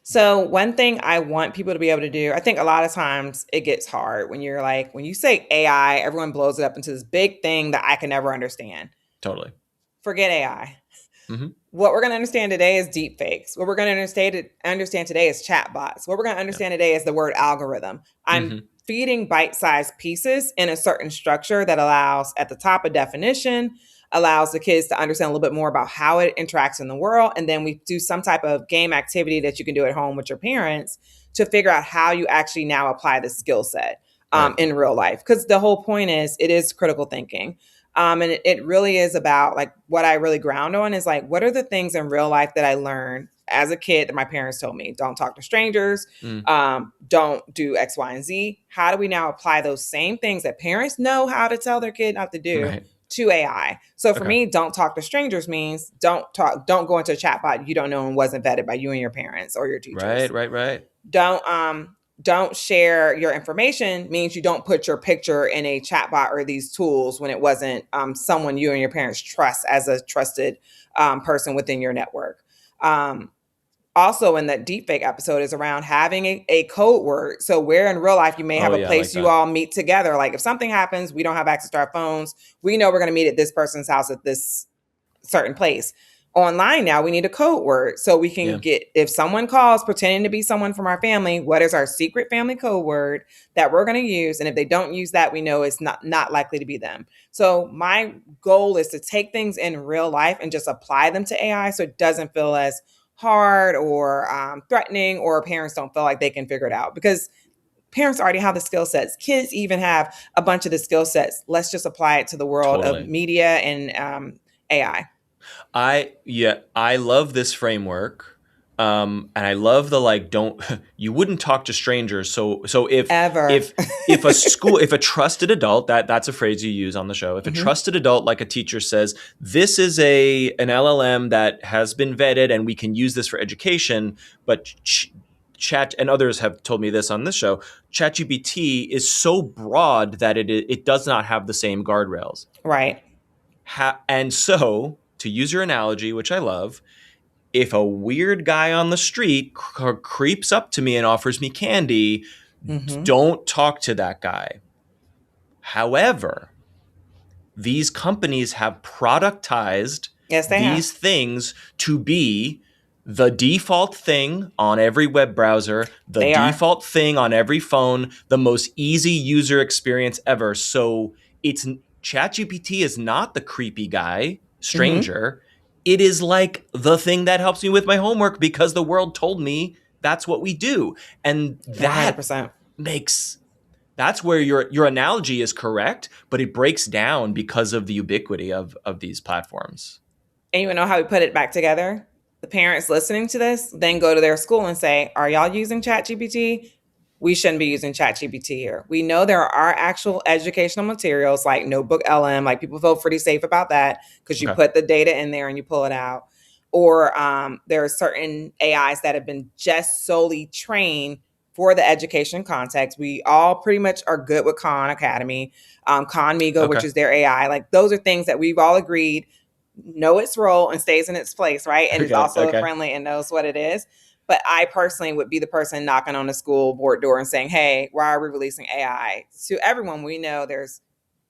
[SPEAKER 2] So one thing I want people to be able to do, I think a lot of times it gets hard when you're like, when you say AI, everyone blows it up into this big thing that I can never understand.
[SPEAKER 1] Totally.
[SPEAKER 2] Forget AI.
[SPEAKER 1] Mm-hmm.
[SPEAKER 2] What we're going to understand today is deep fakes. What we're going to understand today is chatbots. What we're going to
[SPEAKER 1] Yeah.
[SPEAKER 2] understand today is the word algorithm. I'm
[SPEAKER 1] Mm-hmm.
[SPEAKER 2] feeding bite-sized pieces in a certain structure that allows, at the top, a definition, allows the kids to understand a little bit more about how it interacts in the world. And then we do some type of game activity that you can do at home with your parents to figure out how you actually now apply the skill set
[SPEAKER 1] Right.
[SPEAKER 2] in real life. Because the whole point is, it is critical thinking. And it really is about, like, what I really ground on is like, what are the things in real life that I learned as a kid that my parents told me? Don't talk to strangers.
[SPEAKER 1] Mm.
[SPEAKER 2] Don't do X, Y, and Z. How do we now apply those same things that parents know how to tell their kid not to do
[SPEAKER 1] Right.
[SPEAKER 2] to AI? So for
[SPEAKER 1] Okay.
[SPEAKER 2] me, don't talk to strangers means don't go into a chatbot you don't know and wasn't vetted by you and your parents or your
[SPEAKER 1] Right.
[SPEAKER 2] teachers.
[SPEAKER 1] Right.
[SPEAKER 2] Don't share your information means you don't put your picture in a chatbot or these tools when it wasn't someone you and your parents trust as a trusted person within your network. Also, in that deepfake episode is around having a code word. So where in real life you may have
[SPEAKER 1] Oh
[SPEAKER 2] a
[SPEAKER 1] yeah, I like
[SPEAKER 2] place you
[SPEAKER 1] that.
[SPEAKER 2] all meet together. Like if something happens, we don't have access to our phones. We know we're going to meet at this person's house at this certain place. Online now, we need a code word so we can
[SPEAKER 1] Yeah.
[SPEAKER 2] get, if someone calls pretending to be someone from our family, what is our secret family code word that we're going to use? And if they don't use that, we know it's not likely to be them. So my goal is to take things in real life and just apply them to AI so it doesn't feel as hard or threatening, or parents don't feel like they can figure it out, because parents already have the skill sets. Kids even have a bunch of the skill sets. Let's just apply it to the world of
[SPEAKER 1] Totally.
[SPEAKER 2] media and AI.
[SPEAKER 1] I love this framework. And I love the like, don't you wouldn't talk to strangers. So
[SPEAKER 2] Ever.
[SPEAKER 1] if a trusted adult, that's a phrase you use on the show. If a
[SPEAKER 2] Mm-hmm.
[SPEAKER 1] trusted adult, like a teacher, says this is an LLM that has been vetted and we can use this for education, but Chat and others have told me this on this show. ChatGPT is so broad that it does not have the same guardrails.
[SPEAKER 2] Right.
[SPEAKER 1] And so, to use your analogy, which I love, if a weird guy on the street creeps up to me and offers me candy,
[SPEAKER 2] Mm-hmm.
[SPEAKER 1] don't talk to that guy. However, these companies have productized
[SPEAKER 2] Yes, they have.
[SPEAKER 1] these things to be the default thing on every web browser, the
[SPEAKER 2] They are.
[SPEAKER 1] default thing on every phone, the most easy user experience ever. So it's ChatGPT is not the creepy guy,
[SPEAKER 2] Mm-hmm.
[SPEAKER 1] stranger. It is like the thing that helps me with my homework because the world told me that's what we do. And that
[SPEAKER 2] 100%.
[SPEAKER 1] makes that's where your analogy is correct, but it breaks down because of the ubiquity of these platforms.
[SPEAKER 2] And you know how we put it back together? The parents listening to this then go to their school and say, are y'all using ChatGPT? we shouldn't be using ChatGPT here. We know there are actual educational materials like Notebook LM, like people feel pretty safe about that because you
[SPEAKER 1] Okay.
[SPEAKER 2] put the data in there and you pull it out. Or there are certain AIs that have been just solely trained for the education context. We all pretty much are good with Khan Academy, Khan Migo, which
[SPEAKER 1] Okay.
[SPEAKER 2] is their AI. Like those are things that we've all agreed know its role and stays in its place, right? And is
[SPEAKER 1] Okay.
[SPEAKER 2] also
[SPEAKER 1] Okay.
[SPEAKER 2] friendly and knows what it is. But I personally would be the person knocking on the school board door and saying, hey, why are we releasing AI? To everyone, we know there's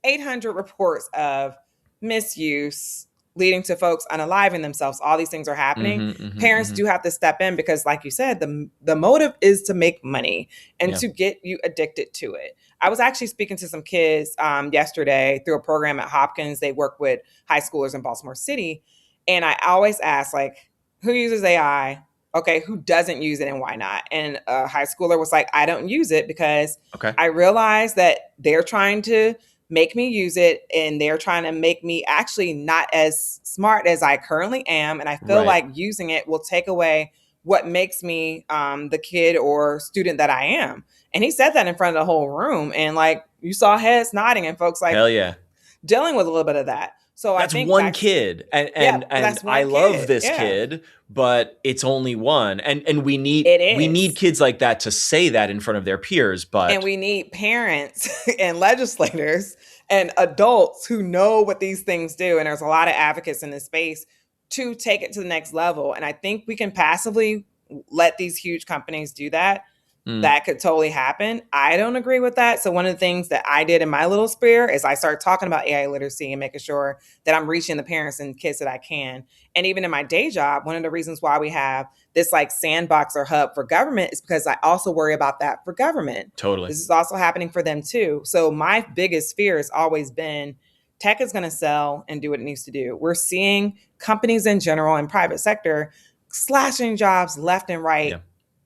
[SPEAKER 2] 800 reports of misuse leading to folks unaliving themselves. All these things are happening. Parents do have to step in because, like you said, the motive is to make money and to get you addicted to it. I was actually speaking to some kids yesterday through a program at Hopkins. They work with high schoolers in Baltimore City. And I always ask, like, who uses AI? Okay, who doesn't use it and why not? And a high schooler was like, I don't use it because
[SPEAKER 1] Okay.
[SPEAKER 2] I realize that they're trying to make me use it and they're trying to make me actually not as smart as I currently am. And I feel like using it will take away what makes me the kid or student that I am. And he said that in front of the whole room. And like you saw heads nodding and folks like
[SPEAKER 1] Hell yeah.
[SPEAKER 2] dealing with a little bit of that. So I
[SPEAKER 1] That's
[SPEAKER 2] think
[SPEAKER 1] one kid, and
[SPEAKER 2] that's
[SPEAKER 1] I
[SPEAKER 2] one
[SPEAKER 1] love
[SPEAKER 2] kid.
[SPEAKER 1] this kid, but it's only one, and
[SPEAKER 2] It
[SPEAKER 1] we need
[SPEAKER 2] is.
[SPEAKER 1] kids like that to say that in front of their peers.
[SPEAKER 2] And
[SPEAKER 1] But
[SPEAKER 2] we need parents and legislators and adults who know what these things do. And there's a lot of advocates in this space to take it to the next level. And I think we can passively let these huge companies do that. That could totally happen. I don't agree with that. So one of the things that I did in my little sphere is I started talking about AI literacy and making sure that I'm reaching the parents and kids that I can. And even in my day job, one of the reasons why we have this like sandbox or hub for government is because I also worry about that for government.
[SPEAKER 1] totally,
[SPEAKER 2] This is also happening for them too. So my biggest fear has always been tech is going to sell and do what it needs to do. We're seeing companies in general and private sector slashing jobs left and right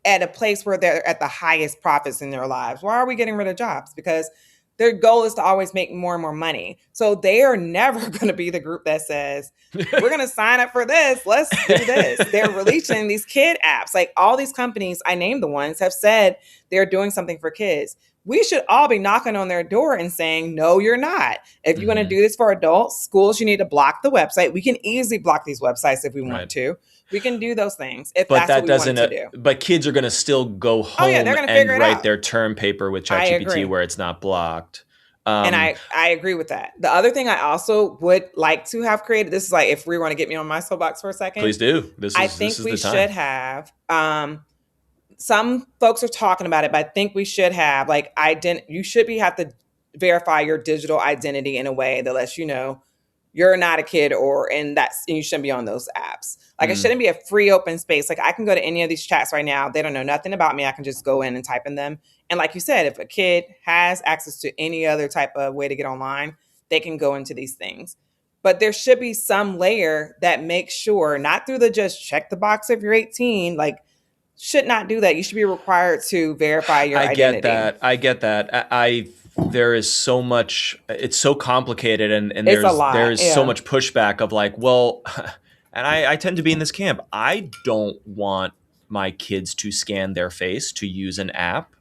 [SPEAKER 2] at a place where they're at the highest profits in their lives. Why are we getting rid of jobs? Because their goal is to always make more and more money. So they are never going to be the group that says, we're going to sign up for this. Let's do this. They're releasing these kid apps. Like all these companies, I named the ones, have said they're doing something for kids. We should all be knocking on their door and saying, no, you're not. If you want to do this for adults, schools, you need to block the website. We can easily block these websites if we want to. We can do those things if
[SPEAKER 1] but
[SPEAKER 2] that's
[SPEAKER 1] that
[SPEAKER 2] what we
[SPEAKER 1] doesn't.
[SPEAKER 2] want to do.
[SPEAKER 1] But kids are going to still go home
[SPEAKER 2] They're going to
[SPEAKER 1] and
[SPEAKER 2] figure it
[SPEAKER 1] write
[SPEAKER 2] out.
[SPEAKER 1] their term paper with ChatGPT where it's not blocked.
[SPEAKER 2] And I agree with that. The other thing I also would like to have created, this is like if we want to get me on my soapbox for a second.
[SPEAKER 1] Please do.
[SPEAKER 2] I think we should have. Some folks are talking about it, but I think we should have like you should have to verify your digital identity in a way that lets you know you're not a kid and you shouldn't be on those apps. Like it shouldn't be a free open space. Like I can go to any of these chats right now. They don't know nothing about me. I can just go in and type in them. And like you said, if a kid has access to any other type of way to get online, they can go into these things. But there should be some layer that makes sure, not through the just check the box if you're 18, like should not do that. You should be required to verify your identity.
[SPEAKER 1] I get that. There is so much, it's so complicated and there's so much pushback of like, well, and I tend to be in this camp. I don't want my kids to scan their face to use an app.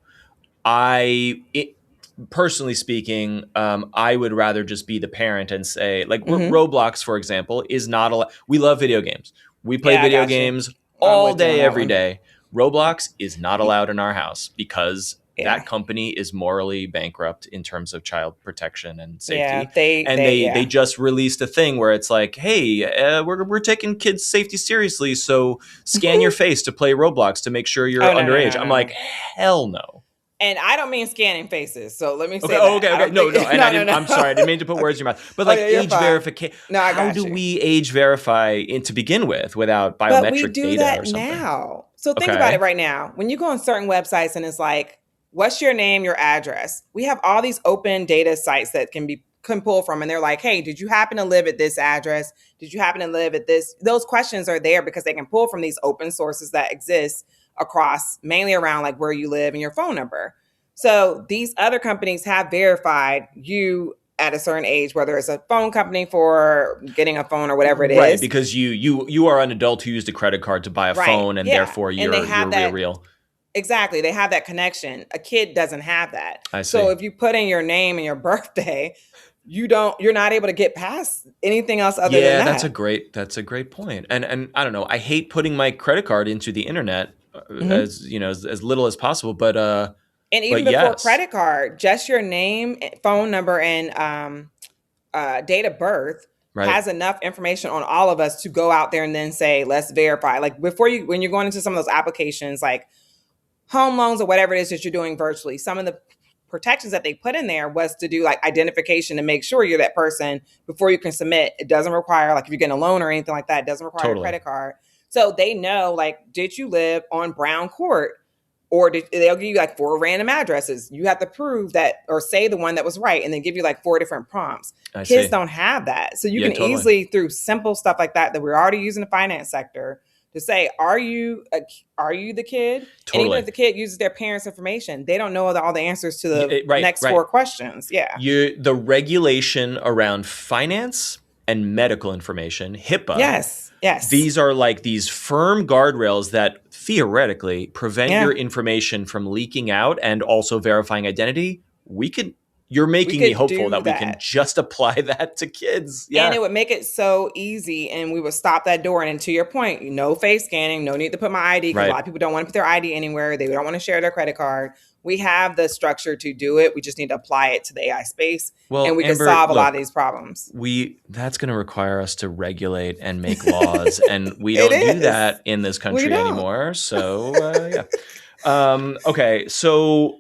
[SPEAKER 1] Personally speaking, I would rather just be the parent and say, like, Roblox, for example, is not allowed. We love video games. We play video games all day, every day. Roblox is not allowed in our house because that company is morally bankrupt in terms of child protection and safety. They just released a thing where it's like, hey, we're taking kids' safety seriously, so scan your face to play Roblox to make sure you're underage. I'm like, hell no.
[SPEAKER 2] And I don't mean scanning faces. So let me say
[SPEAKER 1] Okay. No. I'm sorry. I didn't mean to put words in your mouth. But like age verification. No, how do we age verify to begin with without biometric data or something?
[SPEAKER 2] Now. So think about it right now. When you go on certain websites and it's like, what's your name, your address? We have all these open data sites that can pull from. And they're like, hey, did you happen to live at this address? Did you happen to live at this? Those questions are there because they can pull from these open sources that exist across mainly around like where you live and your phone number. So these other companies have verified you at a certain age, whether it's a phone company for getting a phone or whatever it is.
[SPEAKER 1] Right, because you are an adult who used a credit card to buy a phone and therefore you're real.
[SPEAKER 2] Exactly. They have that connection. A kid doesn't have that.
[SPEAKER 1] I
[SPEAKER 2] So
[SPEAKER 1] see.
[SPEAKER 2] if you put in your name and your birthday, you're not able to get past anything else other than
[SPEAKER 1] Yeah,
[SPEAKER 2] that.
[SPEAKER 1] that's a great point. And I don't know. I hate putting my credit card into the internet
[SPEAKER 2] Hmm.
[SPEAKER 1] as you know as little as possible.
[SPEAKER 2] And
[SPEAKER 1] But
[SPEAKER 2] even before
[SPEAKER 1] yes,
[SPEAKER 2] credit card, just your name, phone number, and date of birth
[SPEAKER 1] right.
[SPEAKER 2] has enough information on all of us to go out there and then say, let's verify. Like before you, when you're going into some of those applications, like home loans or whatever it is that you're doing virtually, some of the protections that they put in there was to do like identification to make sure you're that person before you can submit. It doesn't require, like if you're getting a loan or anything like that, it doesn't require a
[SPEAKER 1] Totally.
[SPEAKER 2] credit card. So they know, like, did you live on Brown Court? Or they'll give you like four random addresses. You have to prove that or say the one that was right and then give you like four different prompts.
[SPEAKER 1] I
[SPEAKER 2] Kids
[SPEAKER 1] see.
[SPEAKER 2] don't have that. So you
[SPEAKER 1] Yeah,
[SPEAKER 2] can
[SPEAKER 1] totally.
[SPEAKER 2] easily, through simple stuff like that we're already using in the finance sector, to say, are you the kid? And even if
[SPEAKER 1] Totally.
[SPEAKER 2] the kid uses their parents' information, they don't know all the answers to the
[SPEAKER 1] Right,
[SPEAKER 2] next
[SPEAKER 1] right.
[SPEAKER 2] four questions. Yeah.
[SPEAKER 1] The regulation around finance and medical information, HIPAA,
[SPEAKER 2] Yes. Yes.
[SPEAKER 1] these are like these firm guardrails that theoretically prevent your
[SPEAKER 2] Yeah.
[SPEAKER 1] information from leaking out and also verifying identity. We could, you're
[SPEAKER 2] We
[SPEAKER 1] making me
[SPEAKER 2] could
[SPEAKER 1] hopeful
[SPEAKER 2] do
[SPEAKER 1] that we can
[SPEAKER 2] that.
[SPEAKER 1] just apply that to kids.
[SPEAKER 2] And
[SPEAKER 1] Yeah,
[SPEAKER 2] it would make it so easy, and we would stop that door. And to your point, no face scanning, no need to put my ID, because a lot
[SPEAKER 1] right.
[SPEAKER 2] of people don't want to put their ID anywhere. They don't want to share their credit card. We have the structure to do it. We just need to apply it to the AI space, and
[SPEAKER 1] Well,
[SPEAKER 2] we can
[SPEAKER 1] Amber,
[SPEAKER 2] solve a lot of
[SPEAKER 1] look,
[SPEAKER 2] these problems.
[SPEAKER 1] that's going to require us to regulate and make laws, and we
[SPEAKER 2] It
[SPEAKER 1] don't do
[SPEAKER 2] is.
[SPEAKER 1] that in this
[SPEAKER 2] We
[SPEAKER 1] country
[SPEAKER 2] don't.
[SPEAKER 1] anymore. So, yeah. Okay, so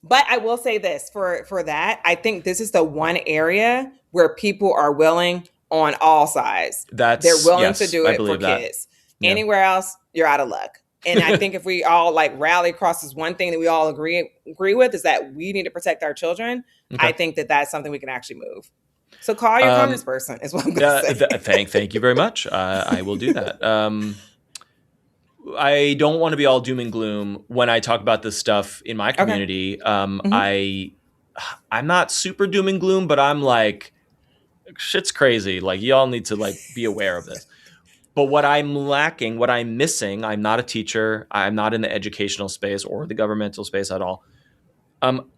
[SPEAKER 2] But I will say this, for that, I think this is the one area where people are willing on all sides. They're
[SPEAKER 1] that's
[SPEAKER 2] willing to
[SPEAKER 1] yes,
[SPEAKER 2] do
[SPEAKER 1] I
[SPEAKER 2] it for
[SPEAKER 1] believe that.
[SPEAKER 2] kids.
[SPEAKER 1] Yeah.
[SPEAKER 2] Anywhere else, you're out of luck. And I think if we all like rally across this one thing that we all agree with, is that we need to protect our children. I
[SPEAKER 1] Okay.
[SPEAKER 2] think that that's something we can actually move. So call your
[SPEAKER 1] Um,
[SPEAKER 2] congressperson is what I'm going to say.
[SPEAKER 1] thank you very much. I will do that. I don't want to be all doom and gloom when I talk about this stuff in my
[SPEAKER 2] Okay.
[SPEAKER 1] community.
[SPEAKER 2] Hmm.
[SPEAKER 1] I'm not super doom and gloom, but I'm like, shit's crazy. Like y'all need to like be aware of this. But what I'm lacking, what I'm missing, I'm not a teacher. I'm not in the educational space or the governmental space at all.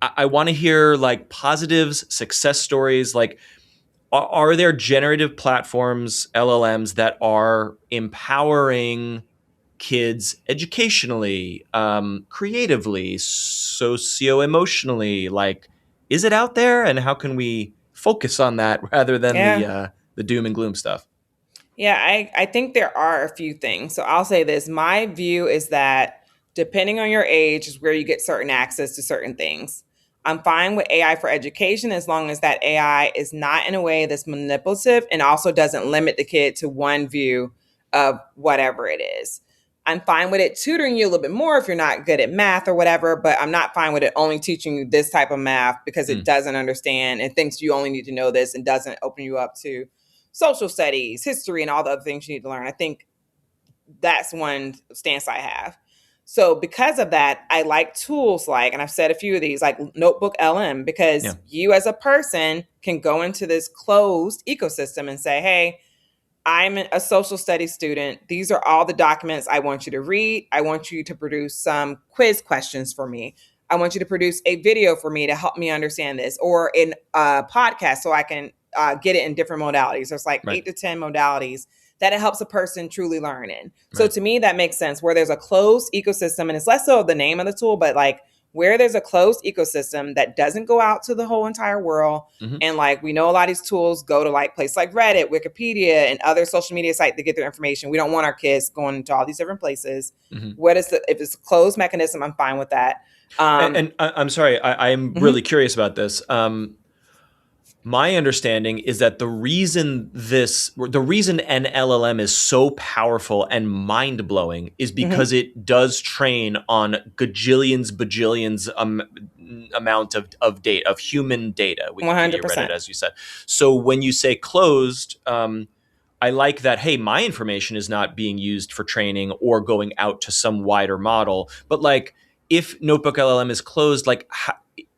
[SPEAKER 1] I want to hear like positives, success stories. Like, are there generative platforms, LLMs, that are empowering kids educationally, creatively, socio-emotionally? Like, is it out there, and how can we focus on that rather than
[SPEAKER 2] Yeah.
[SPEAKER 1] the doom and gloom stuff?
[SPEAKER 2] Yeah, I think there are a few things. So I'll say this. My view is that depending on your age is where you get certain access to certain things. I'm fine with AI for education as long as that AI is not in a way that's manipulative and also doesn't limit the kid to one view of whatever it is. I'm fine with it tutoring you a little bit more if you're not good at math or whatever, but I'm not fine with it only teaching you this type of math because it
[SPEAKER 1] Mm,
[SPEAKER 2] doesn't understand and thinks you only need to know this and doesn't open you up to social studies, history, and all the other things you need to learn. I think that's one stance I have. So because of that, I like tools like, and I've said a few of these, like Notebook LM,
[SPEAKER 1] yeah,
[SPEAKER 2] because you as a person can go into this closed ecosystem and say, hey, I'm a social studies student. These are all the documents I want you to read. I want you to produce some quiz questions for me. I want you to produce a video for me to help me understand this, or in a podcast so I can get it in different modalities. There's like
[SPEAKER 1] right,
[SPEAKER 2] 8 to 10 modalities that it helps a person truly learn in. So
[SPEAKER 1] right.
[SPEAKER 2] to me, that makes sense where there's a closed ecosystem, and it's less so of the name of the tool, but like where there's a closed ecosystem that doesn't go out to the whole entire world.
[SPEAKER 1] Hmm.
[SPEAKER 2] And like we know a lot of these tools go to like places like Reddit, Wikipedia, and other social media sites to get their information. We don't want our kids going into all these different places.
[SPEAKER 1] Hmm.
[SPEAKER 2] What is the if it's a closed mechanism, I'm fine with that.
[SPEAKER 1] And I'm sorry, I'm
[SPEAKER 2] Mhm.
[SPEAKER 1] really curious about this. My understanding is that the reason an LLM is so powerful and mind blowing is because
[SPEAKER 2] Mhm.
[SPEAKER 1] it does train on gajillions, bajillions amount of data, of human data, Wikipedia, Reddit,
[SPEAKER 2] 100%.
[SPEAKER 1] as you said. So when you say closed, I like that. Hey, my information is not being used for training or going out to some wider model. But like, if Notebook LLM is closed, like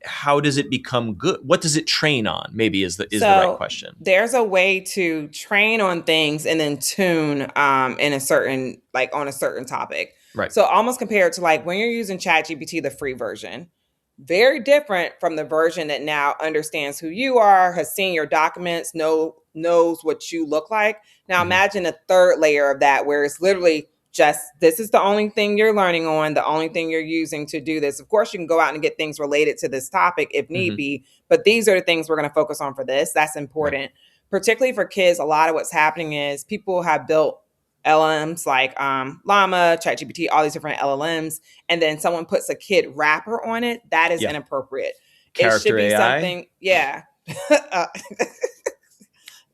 [SPEAKER 1] how does it become good? What does it train on? Maybe is the right
[SPEAKER 2] So
[SPEAKER 1] question.
[SPEAKER 2] there's a way to train on things and then tune in a certain, like on a certain topic.
[SPEAKER 1] Right.
[SPEAKER 2] So almost compared to like when you're using ChatGPT, the free version, very different from the version that now understands who you are, has seen your documents, knows what you look like. Now imagine a third layer of that where it's literally just this is the only thing you're learning on, the only thing you're using to do this. Of course, you can go out and get things related to this topic if need be, but these are the things we're going to focus on for this. That's important. Right. Particularly for kids, a lot of what's happening is people have built LLMs like Llama, ChatGPT, all these different LLMs, and then someone puts a kid wrapper on it. That is inappropriate.
[SPEAKER 1] Character
[SPEAKER 2] it should be
[SPEAKER 1] AI?
[SPEAKER 2] something,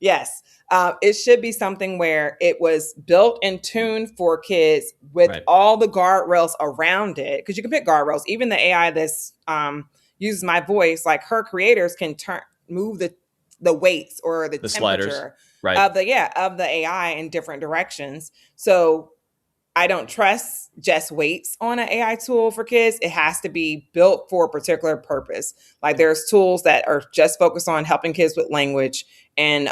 [SPEAKER 2] yes. It should be something where it was built and tuned for kids with all the guardrails around it. Because you can pick guardrails. Even the AI that's uses my voice, like her creators can move the weights or the temperature of the AI in different directions. So I don't trust just weights on an AI tool for kids. It has to be built for a particular purpose. Like there's tools that are just focused on helping kids with language and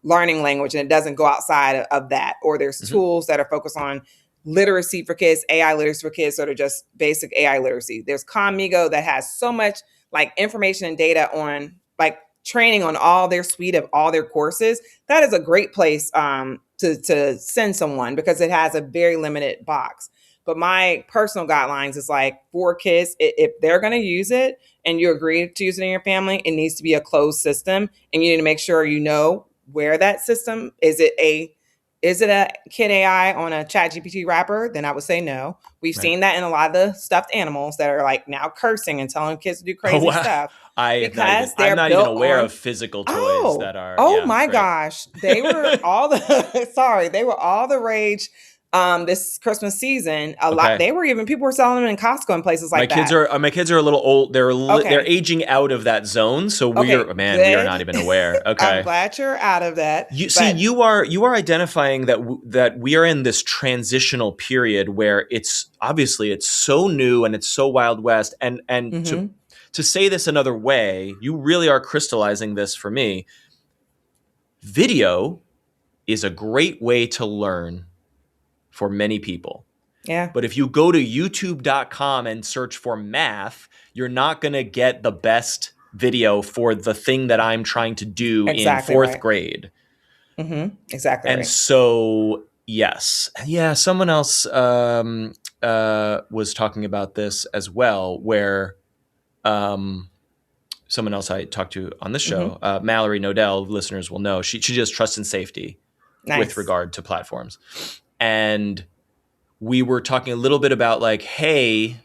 [SPEAKER 2] learning language, and it doesn't go outside of that. Or there's tools that are focused on literacy for kids, AI literacy for kids that are just basic AI literacy. There's Conmigo that has so much like information and data on like training on all their suite of all their courses. That is a great place to send someone because it has a very limited box. But my personal guidelines is like for kids, if they're going to use it and you agree to use it in your family, it needs to be a closed system, and you need to make sure you know where that system is. It a kid AI on a ChatGPT wrapper? Then I would say no. We've seen that in a lot of the stuffed animals that are like now cursing and telling kids to do crazy stuff.
[SPEAKER 1] I'm not even aware of physical toys that are.
[SPEAKER 2] Oh my gosh. They were all the rage this Christmas season. Lot. They were people were selling them in Costco and places like that.
[SPEAKER 1] My kids are a little old. They're aging out of that zone. So we are not even aware. Okay.
[SPEAKER 2] I'm glad you're out of that.
[SPEAKER 1] You are identifying that we are in this transitional period where it's so new and it's so Wild West. And to say this another way, you really are crystallizing this for me. Video is a great way to learn for many people.
[SPEAKER 2] Yeah.
[SPEAKER 1] But if you go to youtube.com and search for math, you're not going to get the best video for the thing that I'm trying to do in fourth grade.
[SPEAKER 2] Exactly.
[SPEAKER 1] And so, yes. Yeah, someone else was talking about this as well, where someone else I talked to on this show, Mallory Nodell, listeners will know, she does trust and safety with regard to platforms. And we were talking a little bit about like, hey,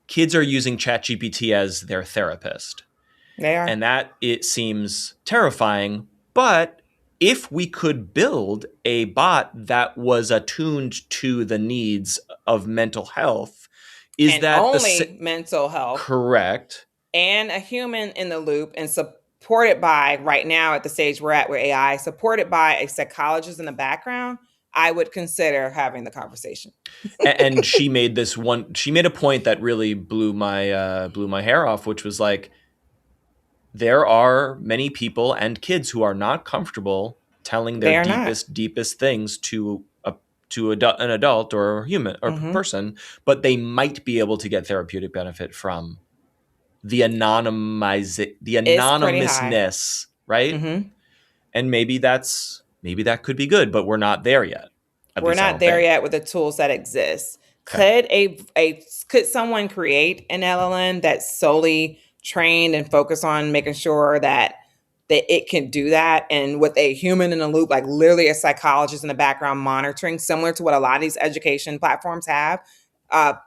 [SPEAKER 1] kids are using ChatGPT as their therapist.
[SPEAKER 2] They are.
[SPEAKER 1] And that it seems terrifying. But if we could build a bot that was attuned to the needs of mental health,
[SPEAKER 2] mental health?
[SPEAKER 1] Correct.
[SPEAKER 2] And a human in the loop and supported by, right now at the stage we're at with AI, supported by a psychologist in the background, I would consider having the conversation.
[SPEAKER 1] And she made a point that really blew my hair off, which was like, there are many people and kids who are not comfortable telling their deepest things to an adult or human or person, but they might be able to get therapeutic benefit from the anonymousness, right? And maybe that could be good, but we're not there yet.
[SPEAKER 2] We're not there yet with the tools that exist. Okay. Could someone create an LLM that's solely trained and focused on making sure that it can do that, and with a human in the loop, like literally a psychologist in the background monitoring, similar to what a lot of these education platforms have?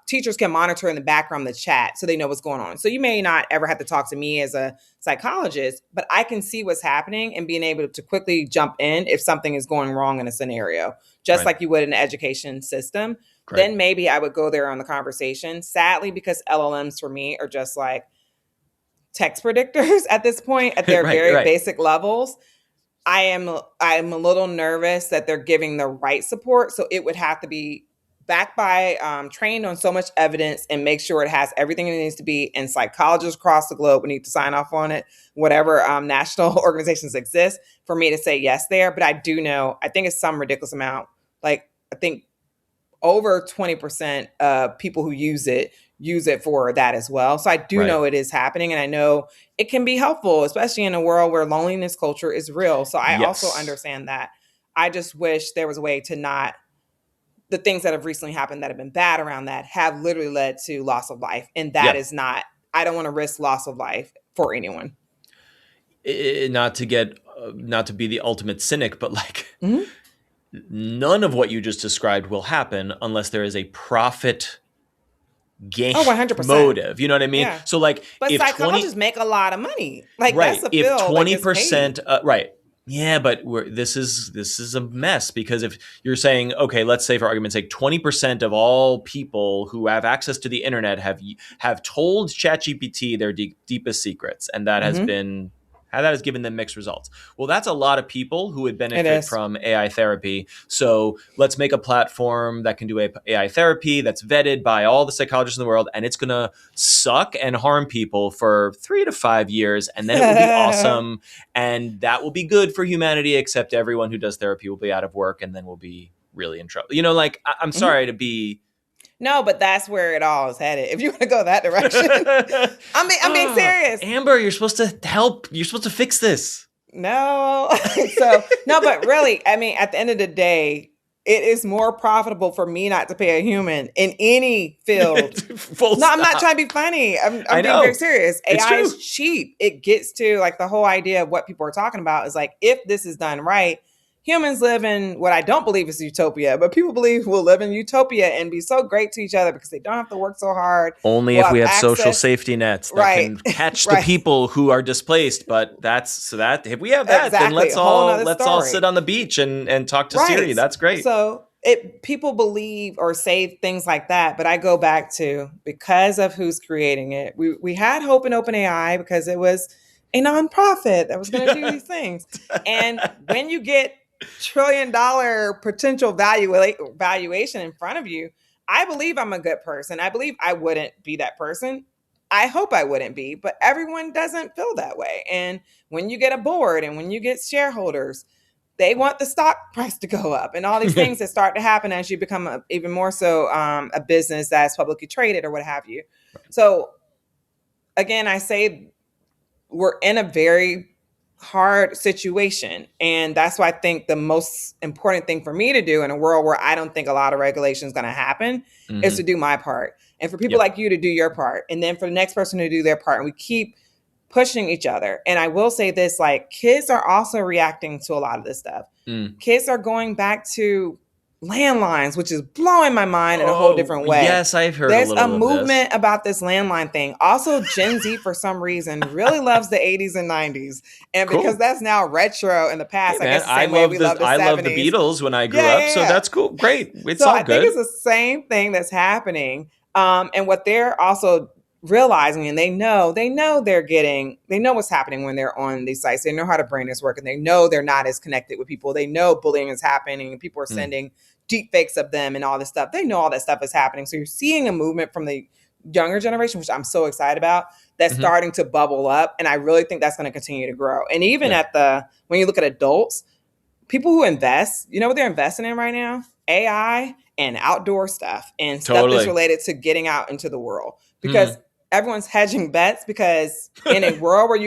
[SPEAKER 2] Teachers can monitor in the background the chat so they know what's going on. So you may not ever have to talk to me as a psychologist, but I can see what's happening and being able to quickly jump in if something is going wrong in a scenario, just like you would in the education system. Then maybe I would go there on the conversation. Sadly, because LLMs for me are just like text predictors at this point at their very basic levels. I'm a little nervous that they're giving the right support. So it would have to be backed by trained on so much evidence and make sure it has everything it needs to be. And psychologists across the globe would need to sign off on it, whatever national organizations exist, for me to say yes there. But I do know, I think it's some ridiculous amount. Like, I think over 20% of people who use it for that as well. So I do
[SPEAKER 1] Right.
[SPEAKER 2] know it is happening, and I know it can be helpful, especially in a world where loneliness culture is real. So I also
[SPEAKER 1] Yes.
[SPEAKER 2] understand that. I just wish there was a way to not the things that have recently happened that have been bad around that have literally led to loss of life. And that
[SPEAKER 1] Yeah.
[SPEAKER 2] is not, I don't want to risk loss of life for anyone.
[SPEAKER 1] Not to get, not to be the ultimate cynic, but like
[SPEAKER 2] Mhm.
[SPEAKER 1] none of what you just described will happen unless there is a profit gain
[SPEAKER 2] Oh, 100%.
[SPEAKER 1] motive. You know what I mean?
[SPEAKER 2] Yeah.
[SPEAKER 1] So like
[SPEAKER 2] But
[SPEAKER 1] if 20,
[SPEAKER 2] psychologists make a lot of money. Like that's
[SPEAKER 1] right,
[SPEAKER 2] a
[SPEAKER 1] if
[SPEAKER 2] field that gets paid.
[SPEAKER 1] 20%, right. Yeah, but this is a mess because if you're saying, okay, let's say for argument's sake, 20% of all people who have access to the internet have told ChatGPT their deepest secrets, and
[SPEAKER 2] Hmm.
[SPEAKER 1] that has given them mixed results. Well, that's a lot of people who would
[SPEAKER 2] It
[SPEAKER 1] benefit
[SPEAKER 2] is.
[SPEAKER 1] from AI therapy. So let's make a platform that can do AI therapy that's vetted by all the psychologists in the world, and it's gonna suck and harm people for 3 to 5 years, and then it will be awesome, and that will be good for humanity, except everyone who does therapy will be out of work, and then we'll be really in trouble. Like I'm
[SPEAKER 2] Mhm.
[SPEAKER 1] sorry to be.
[SPEAKER 2] No, but that's where it all is headed. If you want to go that direction, I'm being serious.
[SPEAKER 1] Amber, you're supposed to help. You're supposed to fix this.
[SPEAKER 2] No. So, no, but really, I mean, at the end of the day, it is more profitable for me not to pay a human in any field.
[SPEAKER 1] Full
[SPEAKER 2] No, I'm not
[SPEAKER 1] stop.
[SPEAKER 2] trying to be funny. I'm
[SPEAKER 1] I
[SPEAKER 2] being very
[SPEAKER 1] know.
[SPEAKER 2] serious.
[SPEAKER 1] It's
[SPEAKER 2] AI is
[SPEAKER 1] true.
[SPEAKER 2] cheap. It gets to like the whole idea of what people are talking about is like, if this is done right, humans live in what I don't believe is utopia, but people believe we'll live in utopia and be so great to each other because they don't have to work so hard.
[SPEAKER 1] Only
[SPEAKER 2] We'll
[SPEAKER 1] if
[SPEAKER 2] have
[SPEAKER 1] we have social
[SPEAKER 2] access.
[SPEAKER 1] safety nets that
[SPEAKER 2] Right.
[SPEAKER 1] can catch the
[SPEAKER 2] Right.
[SPEAKER 1] people who are displaced. But that's so that if we have that, then
[SPEAKER 2] Exactly.
[SPEAKER 1] let's
[SPEAKER 2] A whole
[SPEAKER 1] all
[SPEAKER 2] nother
[SPEAKER 1] let's all sit
[SPEAKER 2] story.
[SPEAKER 1] on the beach and talk to Siri.
[SPEAKER 2] Right.
[SPEAKER 1] That's great.
[SPEAKER 2] So it people believe or say things like that, but I go back to because of who's creating it. We had hope in OpenAI because it was a nonprofit that was going to do these things. And when you get $1 trillion potential valuation in front of you, I believe I'm a good person. I believe I wouldn't be that person. I hope I wouldn't be, but everyone doesn't feel that way. And when you get a board and when you get shareholders, they want the stock price to go up and all these things that start to happen as you become even more so a business that's publicly traded or what have you. So again, I say we're in a very hard situation. And that's why I think the most important thing for me to do in a world where I don't think a lot of regulation is going to happen is to
[SPEAKER 1] Hmm.
[SPEAKER 2] do my part. And for people
[SPEAKER 1] Yep.
[SPEAKER 2] like you to do your part. And then for the next person to do their part. And we keep pushing each other. And I will say this, like kids are also reacting to a lot of this stuff.
[SPEAKER 1] Mm.
[SPEAKER 2] Kids are going back to landlines, which is blowing my mind in a whole
[SPEAKER 1] Oh
[SPEAKER 2] different way.
[SPEAKER 1] yes, I've heard a
[SPEAKER 2] There's a
[SPEAKER 1] little of this.
[SPEAKER 2] movement about this landline thing. Also, Gen Z, for some reason, really loves the 80s and 90s. And because
[SPEAKER 1] Cool.
[SPEAKER 2] that's now retro in the
[SPEAKER 1] Hey
[SPEAKER 2] past, I
[SPEAKER 1] man,
[SPEAKER 2] guess the same way we love the
[SPEAKER 1] I love the
[SPEAKER 2] 70s.
[SPEAKER 1] Beatles when I grew
[SPEAKER 2] Yeah,
[SPEAKER 1] up,
[SPEAKER 2] yeah,
[SPEAKER 1] so
[SPEAKER 2] yeah.
[SPEAKER 1] that's cool. Great. It's
[SPEAKER 2] So
[SPEAKER 1] all
[SPEAKER 2] I think it's
[SPEAKER 1] good.
[SPEAKER 2] the same thing that's happening. And what they're also realizing, and they know what's happening when they're on these sites. They know how the brain is working. They know they're not as connected with people. They know bullying is happening and people are
[SPEAKER 1] Mm.
[SPEAKER 2] sending deep fakes of them and all this stuff. They know all that stuff is happening. So you're seeing a movement from the younger generation, which I'm so excited about, that's
[SPEAKER 1] Hmm.
[SPEAKER 2] starting to bubble up. And I really think that's going to continue to grow. And even
[SPEAKER 1] Yeah.
[SPEAKER 2] when you look at adults, people who invest, you know what they're investing in right now? AI and outdoor stuff and stuff that's
[SPEAKER 1] Totally.
[SPEAKER 2] related to getting out into the world because
[SPEAKER 1] Hmm.
[SPEAKER 2] everyone's hedging bets because in a world where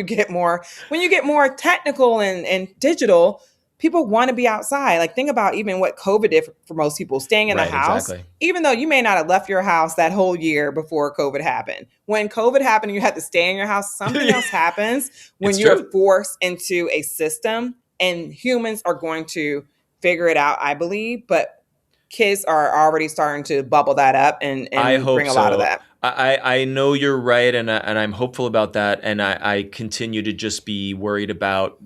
[SPEAKER 2] when you get more technical and digital, people want to be outside. Like think about even what COVID did for most people, staying in the
[SPEAKER 1] Right.
[SPEAKER 2] house,
[SPEAKER 1] Exactly.
[SPEAKER 2] even though you may not have left your house that whole year before COVID happened. When COVID happened and you had to stay in your house, something else happens when
[SPEAKER 1] It's
[SPEAKER 2] you're
[SPEAKER 1] true.
[SPEAKER 2] forced into a system and humans are going to figure it out, I believe, but kids are already starting to bubble that up
[SPEAKER 1] I
[SPEAKER 2] and
[SPEAKER 1] hope
[SPEAKER 2] bring a lot of
[SPEAKER 1] so.
[SPEAKER 2] that.
[SPEAKER 1] I know you're right, and I'm hopeful about that. And I continue to just be worried about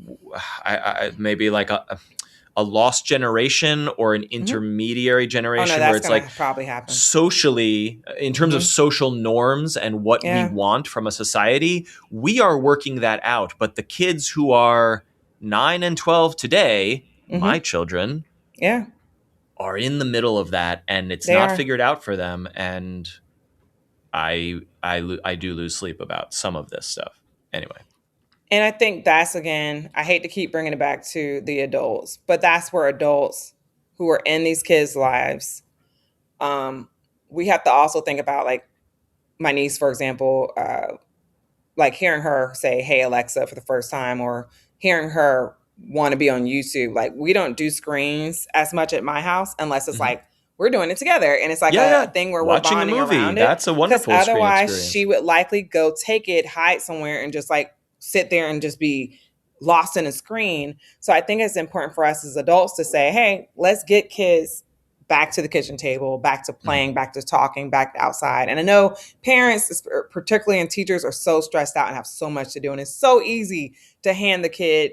[SPEAKER 1] maybe like a lost generation or an
[SPEAKER 2] Hmm.
[SPEAKER 1] intermediary
[SPEAKER 2] Oh no,
[SPEAKER 1] generation where
[SPEAKER 2] that's
[SPEAKER 1] it's like
[SPEAKER 2] gonna probably happen.
[SPEAKER 1] socially, in terms of
[SPEAKER 2] Hmm.
[SPEAKER 1] social norms and what we
[SPEAKER 2] Yeah.
[SPEAKER 1] want from a society, we are working that out. But the kids who are 9 and 12 today, my
[SPEAKER 2] Hmm.
[SPEAKER 1] children,
[SPEAKER 2] Yeah,
[SPEAKER 1] are in the middle of that, and it's
[SPEAKER 2] they
[SPEAKER 1] not
[SPEAKER 2] are.
[SPEAKER 1] figured out for them. And I do lose sleep about some of this stuff. Anyway.
[SPEAKER 2] And I think that's again, I hate to keep bringing it back to the adults, but that's where adults who are in these kids' lives um, we have to also think about like my niece, for example, like hearing her say, "Hey Alexa," for the first time, or hearing her want to be on YouTube. Like we don't do screens as much at my house unless it's
[SPEAKER 1] Hmm.
[SPEAKER 2] like we're doing it together and it's like
[SPEAKER 1] Yeah,
[SPEAKER 2] a
[SPEAKER 1] yeah.
[SPEAKER 2] thing where we're
[SPEAKER 1] Watching a
[SPEAKER 2] bonding
[SPEAKER 1] movie,
[SPEAKER 2] around it.
[SPEAKER 1] that's a
[SPEAKER 2] Because
[SPEAKER 1] wonderful screen
[SPEAKER 2] otherwise, she
[SPEAKER 1] experience.
[SPEAKER 2] would likely go take it, hide somewhere, and just like sit there and just be lost in a screen. So I think it's important for us as adults to say, "Hey, let's get kids back to the kitchen table, back to
[SPEAKER 1] Hmm.
[SPEAKER 2] playing, back to talking, back outside." And I know parents, particularly and teachers, are so stressed out and have so much to do, and it's so easy to hand the kid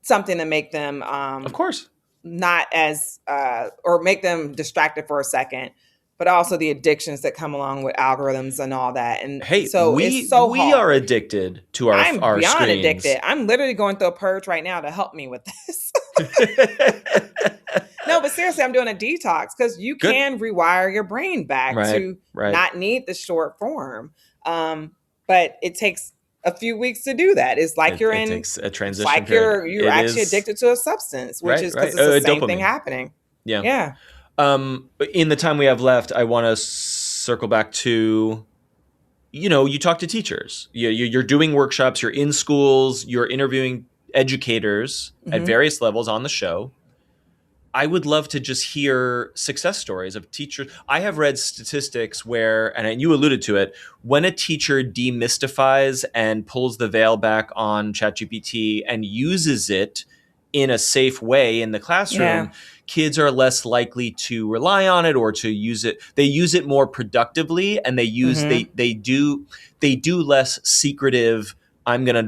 [SPEAKER 2] something to make them
[SPEAKER 1] Of course.
[SPEAKER 2] not as or make them distracted for a second, but also the addictions that come along with algorithms and all that. And
[SPEAKER 1] Hey,
[SPEAKER 2] so it's so
[SPEAKER 1] we are
[SPEAKER 2] hard.
[SPEAKER 1] addicted to
[SPEAKER 2] I'm
[SPEAKER 1] our
[SPEAKER 2] beyond
[SPEAKER 1] screens.
[SPEAKER 2] addicted. I'm literally going through a purge right now to help me with this. No, but seriously, I'm doing a detox because you
[SPEAKER 1] Good.
[SPEAKER 2] can rewire your brain back
[SPEAKER 1] Right.
[SPEAKER 2] to
[SPEAKER 1] Right.
[SPEAKER 2] not need the short form. Um, but it takes a few weeks to do that.
[SPEAKER 1] It takes a
[SPEAKER 2] It's
[SPEAKER 1] transition
[SPEAKER 2] like
[SPEAKER 1] period.
[SPEAKER 2] you're
[SPEAKER 1] It
[SPEAKER 2] actually
[SPEAKER 1] is
[SPEAKER 2] addicted to a substance, which
[SPEAKER 1] right.
[SPEAKER 2] is because
[SPEAKER 1] Right.
[SPEAKER 2] it's the same thing
[SPEAKER 1] Dopamine.
[SPEAKER 2] happening.
[SPEAKER 1] Yeah.
[SPEAKER 2] Yeah.
[SPEAKER 1] In the time we have left, I want to circle back to, you talk to teachers. You're doing workshops. You're in schools. You're interviewing educators at
[SPEAKER 2] Hmm.
[SPEAKER 1] various levels on the show. I would love to just hear success stories of teachers. I have read statistics where, and you alluded to it, when a teacher demystifies and pulls the veil back on ChatGPT and uses it in a safe way in the classroom,
[SPEAKER 2] Yeah.
[SPEAKER 1] kids are less likely to rely on it or to use it. They use it more productively, and
[SPEAKER 2] Hmm.
[SPEAKER 1] they do less secretive. I'm gonna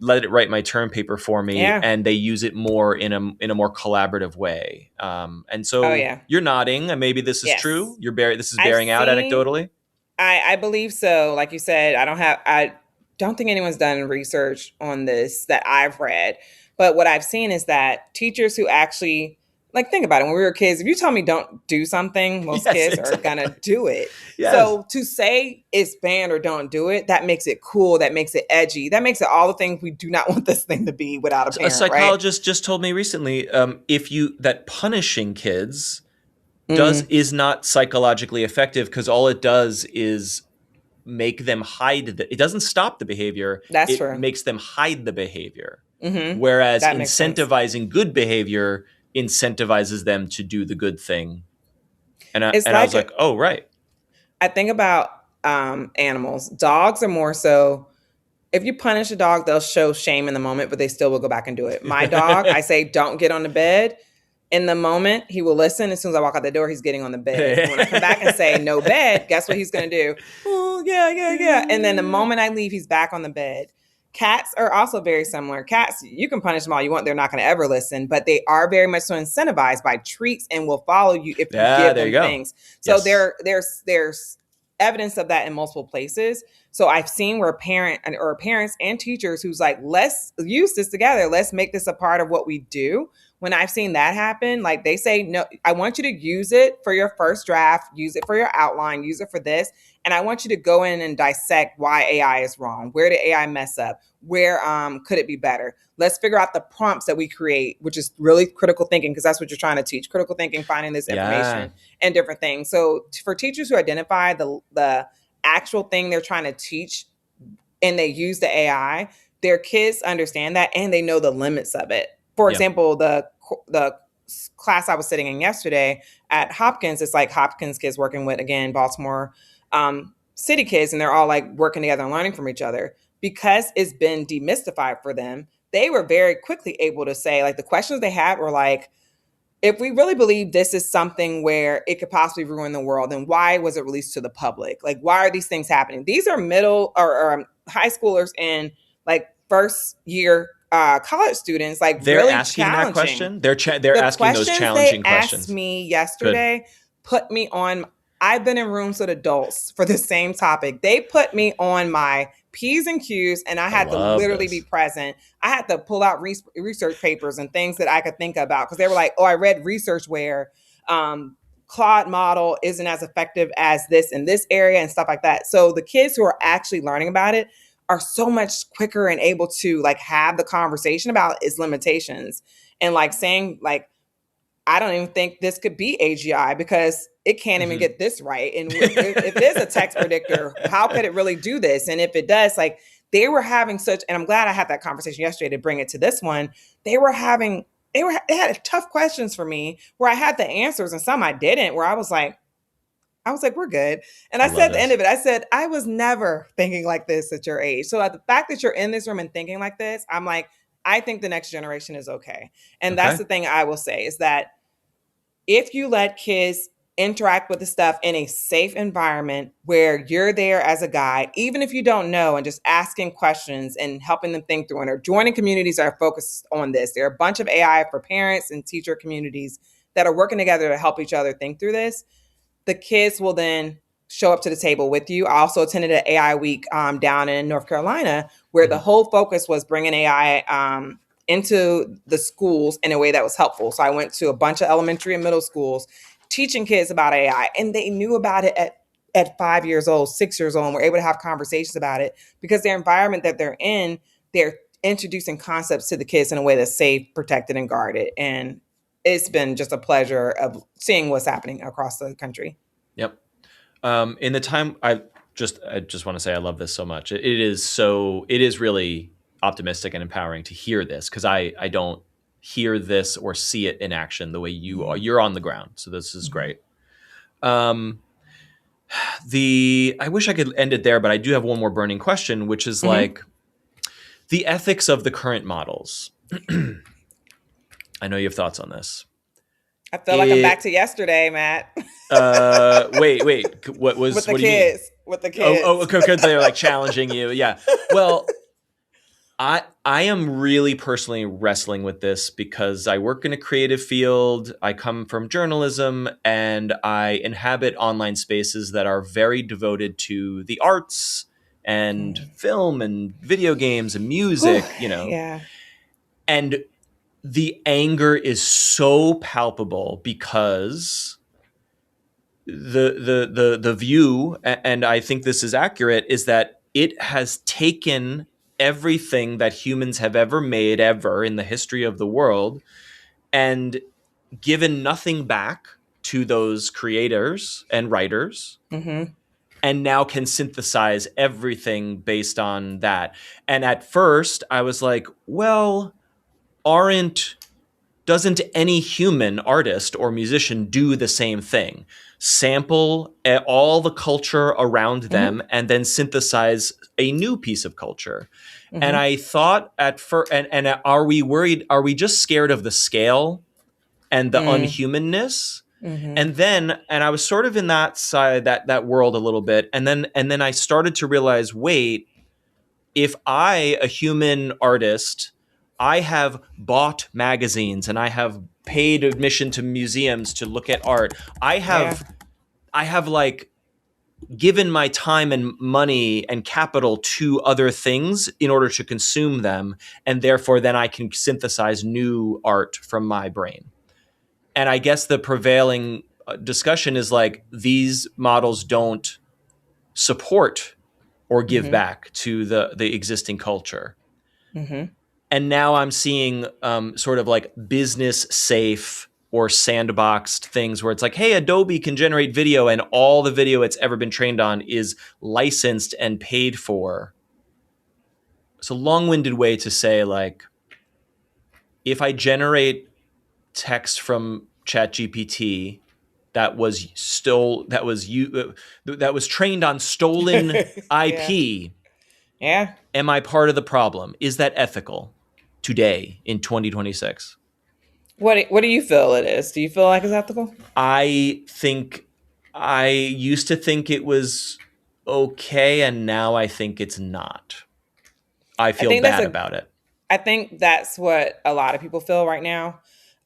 [SPEAKER 1] let it write my term paper for me,
[SPEAKER 2] Yeah.
[SPEAKER 1] and they use it more in a more collaborative way. And
[SPEAKER 2] Oh
[SPEAKER 1] so
[SPEAKER 2] yeah.
[SPEAKER 1] you're nodding, and maybe this is true.
[SPEAKER 2] Yes.
[SPEAKER 1] This is
[SPEAKER 2] I've
[SPEAKER 1] bearing out
[SPEAKER 2] seen
[SPEAKER 1] anecdotally.
[SPEAKER 2] I believe so. Like you said, I don't think anyone's done research on this that I've read. But what I've seen is that teachers who actually like think about it when we were kids, if you tell me don't do something, most
[SPEAKER 1] Yes,
[SPEAKER 2] kids are
[SPEAKER 1] exactly.
[SPEAKER 2] gonna do it.
[SPEAKER 1] Yes.
[SPEAKER 2] So to say it's banned or don't do it, that makes it cool, that makes it edgy, that makes it all the things we do not want this thing to be without a
[SPEAKER 1] A
[SPEAKER 2] parent, right?
[SPEAKER 1] psychologist just told me recently, if you that punishing kids does
[SPEAKER 2] Mm,
[SPEAKER 1] is not psychologically effective because all it does is make them it doesn't stop the behavior,
[SPEAKER 2] that's
[SPEAKER 1] it
[SPEAKER 2] true.
[SPEAKER 1] makes them hide the behavior.
[SPEAKER 2] Hmm.
[SPEAKER 1] Whereas
[SPEAKER 2] That makes sense.
[SPEAKER 1] incentivizing good behavior incentivizes them to do the good thing.
[SPEAKER 2] It's
[SPEAKER 1] And I
[SPEAKER 2] like
[SPEAKER 1] was like, oh, right.
[SPEAKER 2] I think about animals. Dogs are more so if you punish a dog, they'll show shame in the moment, but they still will go back and do it. My dog, I say, don't get on the bed. In the moment, he will listen. As soon as I walk out the door, he's getting on the bed. And when I come back and say, no bed, guess what he's going to do? Oh, yeah, yeah, yeah. And then the moment I leave, he's back on the bed. Cats are also very similar. Cats, you can punish them all you want. They're not going to ever listen, but they are very much so incentivized by treats and will follow you if you
[SPEAKER 1] Yeah,
[SPEAKER 2] give
[SPEAKER 1] there you
[SPEAKER 2] them
[SPEAKER 1] go.
[SPEAKER 2] things. So
[SPEAKER 1] Yes.
[SPEAKER 2] there's evidence of that in multiple places. So I've seen where parents and teachers who's like, let's use this together. Let's make this a part of what we do. When I've seen that happen, like they say, no, I want you to use it for your first draft, use it for your outline, use it for this. And I want you to go in and dissect why AI is wrong. Where did AI mess up? Where could it be better? Let's figure out the prompts that we create, which is really critical thinking, because that's what you're trying to teach, critical thinking, finding this
[SPEAKER 1] Yeah.
[SPEAKER 2] information and different things. So for teachers who identify the actual thing they're trying to teach and they use the AI, their kids understand that and they know the limits of it. For
[SPEAKER 1] Yeah.
[SPEAKER 2] example, the class I was sitting in yesterday at Hopkins, it's like Hopkins kids working with again Baltimore city kids, and they're all like working together and learning from each other because it's been demystified for them. They were very quickly able to say like the questions they had were like, if we really believe this is something where it could possibly ruin the world, then why was it released to the public? Like, why are these things happening? These are middle or high schoolers and like first year college students, like
[SPEAKER 1] They're
[SPEAKER 2] really
[SPEAKER 1] asking that
[SPEAKER 2] challenging.
[SPEAKER 1] question. They're
[SPEAKER 2] The
[SPEAKER 1] asking those
[SPEAKER 2] questions they
[SPEAKER 1] challenging
[SPEAKER 2] asked
[SPEAKER 1] questions.
[SPEAKER 2] me
[SPEAKER 1] Good.
[SPEAKER 2] yesterday put me on. I've been in rooms with adults for the same topic. They put me on my P's and Q's, and I
[SPEAKER 1] I
[SPEAKER 2] had to
[SPEAKER 1] love
[SPEAKER 2] literally be
[SPEAKER 1] this.
[SPEAKER 2] present. I had to pull out research papers and things that I could think about because they were like, "Oh, I read research where Claude model isn't as effective as this in this area and stuff like that." So the kids who are actually learning about it are so much quicker and able to like have the conversation about its limitations and like saying like I don't even think this could be AGI because it can't even get this right. And if it is a text predictor, how could it really do this? And if it does, like they were having such, and I'm glad I had that conversation yesterday to bring it to this one. They had tough questions for me where I had the answers and some I didn't, where I was like, we're good. And
[SPEAKER 1] I
[SPEAKER 2] I said
[SPEAKER 1] love
[SPEAKER 2] at the end
[SPEAKER 1] this.
[SPEAKER 2] of it, I said, I was never thinking like this at your age. So the fact that you're in this room and thinking like this, I'm like, I think the next generation is okay. And that's
[SPEAKER 1] Okay.
[SPEAKER 2] the thing I will say is that if you let kids interact with the stuff in a safe environment where you're there as a guide, even if you don't know, and just asking questions and helping them think through it, or joining communities that are focused on this. There are a bunch of AI for parents and teacher communities that are working together to help each other think through this. The kids will then show up to the table with you. I also attended an AI week down in North Carolina where the whole focus was bringing AI into the schools in a way that was helpful. So I went to a bunch of elementary and middle schools teaching kids about AI, and they knew about it at 5 years old, 6 years old, and were able to have conversations about it because their environment that they're in, they're introducing concepts to the kids in a way that's safe, protected, and guarded. And it's been just a pleasure of seeing what's happening across the country.
[SPEAKER 1] Yep. In the time, I just want to say I love this so much. It is really optimistic and empowering to hear this because I don't hear this or see it in action the way you are. You're on the ground, so this is great. Um, I wish I could end it there, but I do have one more burning question, which is
[SPEAKER 2] Mm-hmm.
[SPEAKER 1] like the ethics of the current models. I know you have thoughts on this.
[SPEAKER 2] I feel like I'm back
[SPEAKER 1] It
[SPEAKER 2] to yesterday, Matt,
[SPEAKER 1] wait. What
[SPEAKER 2] with
[SPEAKER 1] was?
[SPEAKER 2] the
[SPEAKER 1] What do you mean?
[SPEAKER 2] kids, with the
[SPEAKER 1] Oh,
[SPEAKER 2] kids.
[SPEAKER 1] okay. They're like challenging you. Yeah. Well, I am really personally wrestling with this because I work in a creative field. I come from journalism and I inhabit online spaces that are very devoted to the arts and film and video games and
[SPEAKER 2] Whew,
[SPEAKER 1] music.
[SPEAKER 2] yeah.
[SPEAKER 1] And the anger is so palpable because the view, and I think this is accurate, is that it has taken everything that humans have ever made ever in the history of the world and given nothing back to those creators and writers,
[SPEAKER 2] Mm-hmm.
[SPEAKER 1] and now can synthesize everything based on that. And at first I was like, well, aren't doesn't any human artist or musician do the same thing? Sample all the culture around
[SPEAKER 2] Mm-hmm.
[SPEAKER 1] them and then synthesize a new piece of culture. And
[SPEAKER 2] Mm-hmm.
[SPEAKER 1] I thought at first, and are we worried? Are we just scared of the scale and the unhumanness?
[SPEAKER 2] Mm-hmm.
[SPEAKER 1] And I was sort of in that side, that world a little bit. And then I started to realize, wait, if I, a human artist, I have bought magazines and I have paid admission to museums to look at art. I
[SPEAKER 2] Yeah.
[SPEAKER 1] have I have like given my time and money and capital to other things in order to consume them, and therefore then I can synthesize new art from my brain. And I guess the prevailing discussion is like these models don't support or give
[SPEAKER 2] Mm-hmm.
[SPEAKER 1] back to the existing culture.
[SPEAKER 2] Mm-hmm.
[SPEAKER 1] And now I'm seeing sort of like business safe or sandboxed things where it's like, hey, Adobe can generate video and all the video it's ever been trained on is licensed and paid for. It's a long-winded way to say, like, if I generate text from ChatGPT that was trained on stolen
[SPEAKER 2] Yeah.
[SPEAKER 1] IP,
[SPEAKER 2] Yeah.
[SPEAKER 1] am I part of the problem? Is that ethical today in 2026?
[SPEAKER 2] What do you feel it is? Do you feel like it's ethical?
[SPEAKER 1] I think I used to think it was okay, and now I think it's not. I
[SPEAKER 2] I
[SPEAKER 1] feel
[SPEAKER 2] think that's
[SPEAKER 1] bad
[SPEAKER 2] a
[SPEAKER 1] about it.
[SPEAKER 2] I think that's what a lot of people feel right now.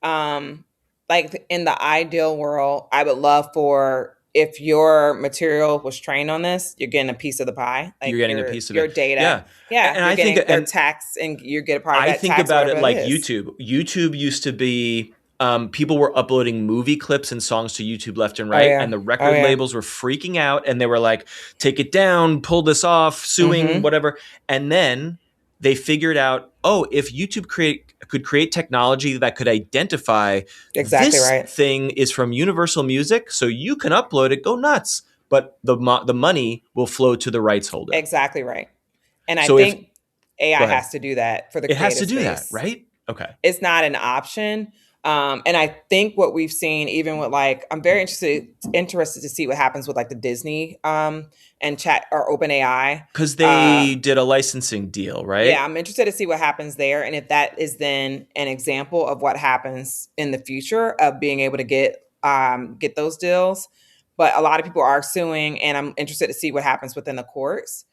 [SPEAKER 2] Um, like in the ideal world, I would love for if your material was trained on this, you're getting a piece of the pie,
[SPEAKER 1] You're
[SPEAKER 2] like
[SPEAKER 1] getting a piece of
[SPEAKER 2] your
[SPEAKER 1] it.
[SPEAKER 2] data.
[SPEAKER 1] Yeah.
[SPEAKER 2] Yeah,
[SPEAKER 1] And
[SPEAKER 2] you're
[SPEAKER 1] I think
[SPEAKER 2] getting their
[SPEAKER 1] and
[SPEAKER 2] tax, and you get a part of
[SPEAKER 1] I
[SPEAKER 2] that
[SPEAKER 1] think
[SPEAKER 2] tax,
[SPEAKER 1] about
[SPEAKER 2] whatever
[SPEAKER 1] it
[SPEAKER 2] that
[SPEAKER 1] like
[SPEAKER 2] is.
[SPEAKER 1] YouTube. YouTube used to be people were uploading movie clips and songs to YouTube left and
[SPEAKER 2] Oh
[SPEAKER 1] right,
[SPEAKER 2] yeah,
[SPEAKER 1] and the
[SPEAKER 2] oh
[SPEAKER 1] record
[SPEAKER 2] yeah.
[SPEAKER 1] labels were freaking out, and they were like, "Take it down, pull this off, suing,
[SPEAKER 2] Mm-hmm.
[SPEAKER 1] whatever." And then they figured out, oh, if YouTube could create technology that could identify
[SPEAKER 2] Exactly
[SPEAKER 1] this
[SPEAKER 2] right.
[SPEAKER 1] thing is from Universal Music, so you can upload it, go nuts. But the money will flow to the rights holder.
[SPEAKER 2] Exactly right. And I
[SPEAKER 1] So if
[SPEAKER 2] think AI
[SPEAKER 1] go ahead,
[SPEAKER 2] has to do that for the
[SPEAKER 1] it has
[SPEAKER 2] creative
[SPEAKER 1] to do that,
[SPEAKER 2] space.
[SPEAKER 1] right? Okay.
[SPEAKER 2] It's not an option. And I think what we've seen, even with like, I'm very interested to see what happens with like the Disney and chat or OpenAI.
[SPEAKER 1] Because they did a licensing deal, right?
[SPEAKER 2] Yeah, I'm interested to see what happens there, and if that is then an example of what happens in the future of being able to get those deals. But a lot of people are suing, and I'm interested to see what happens within the courts.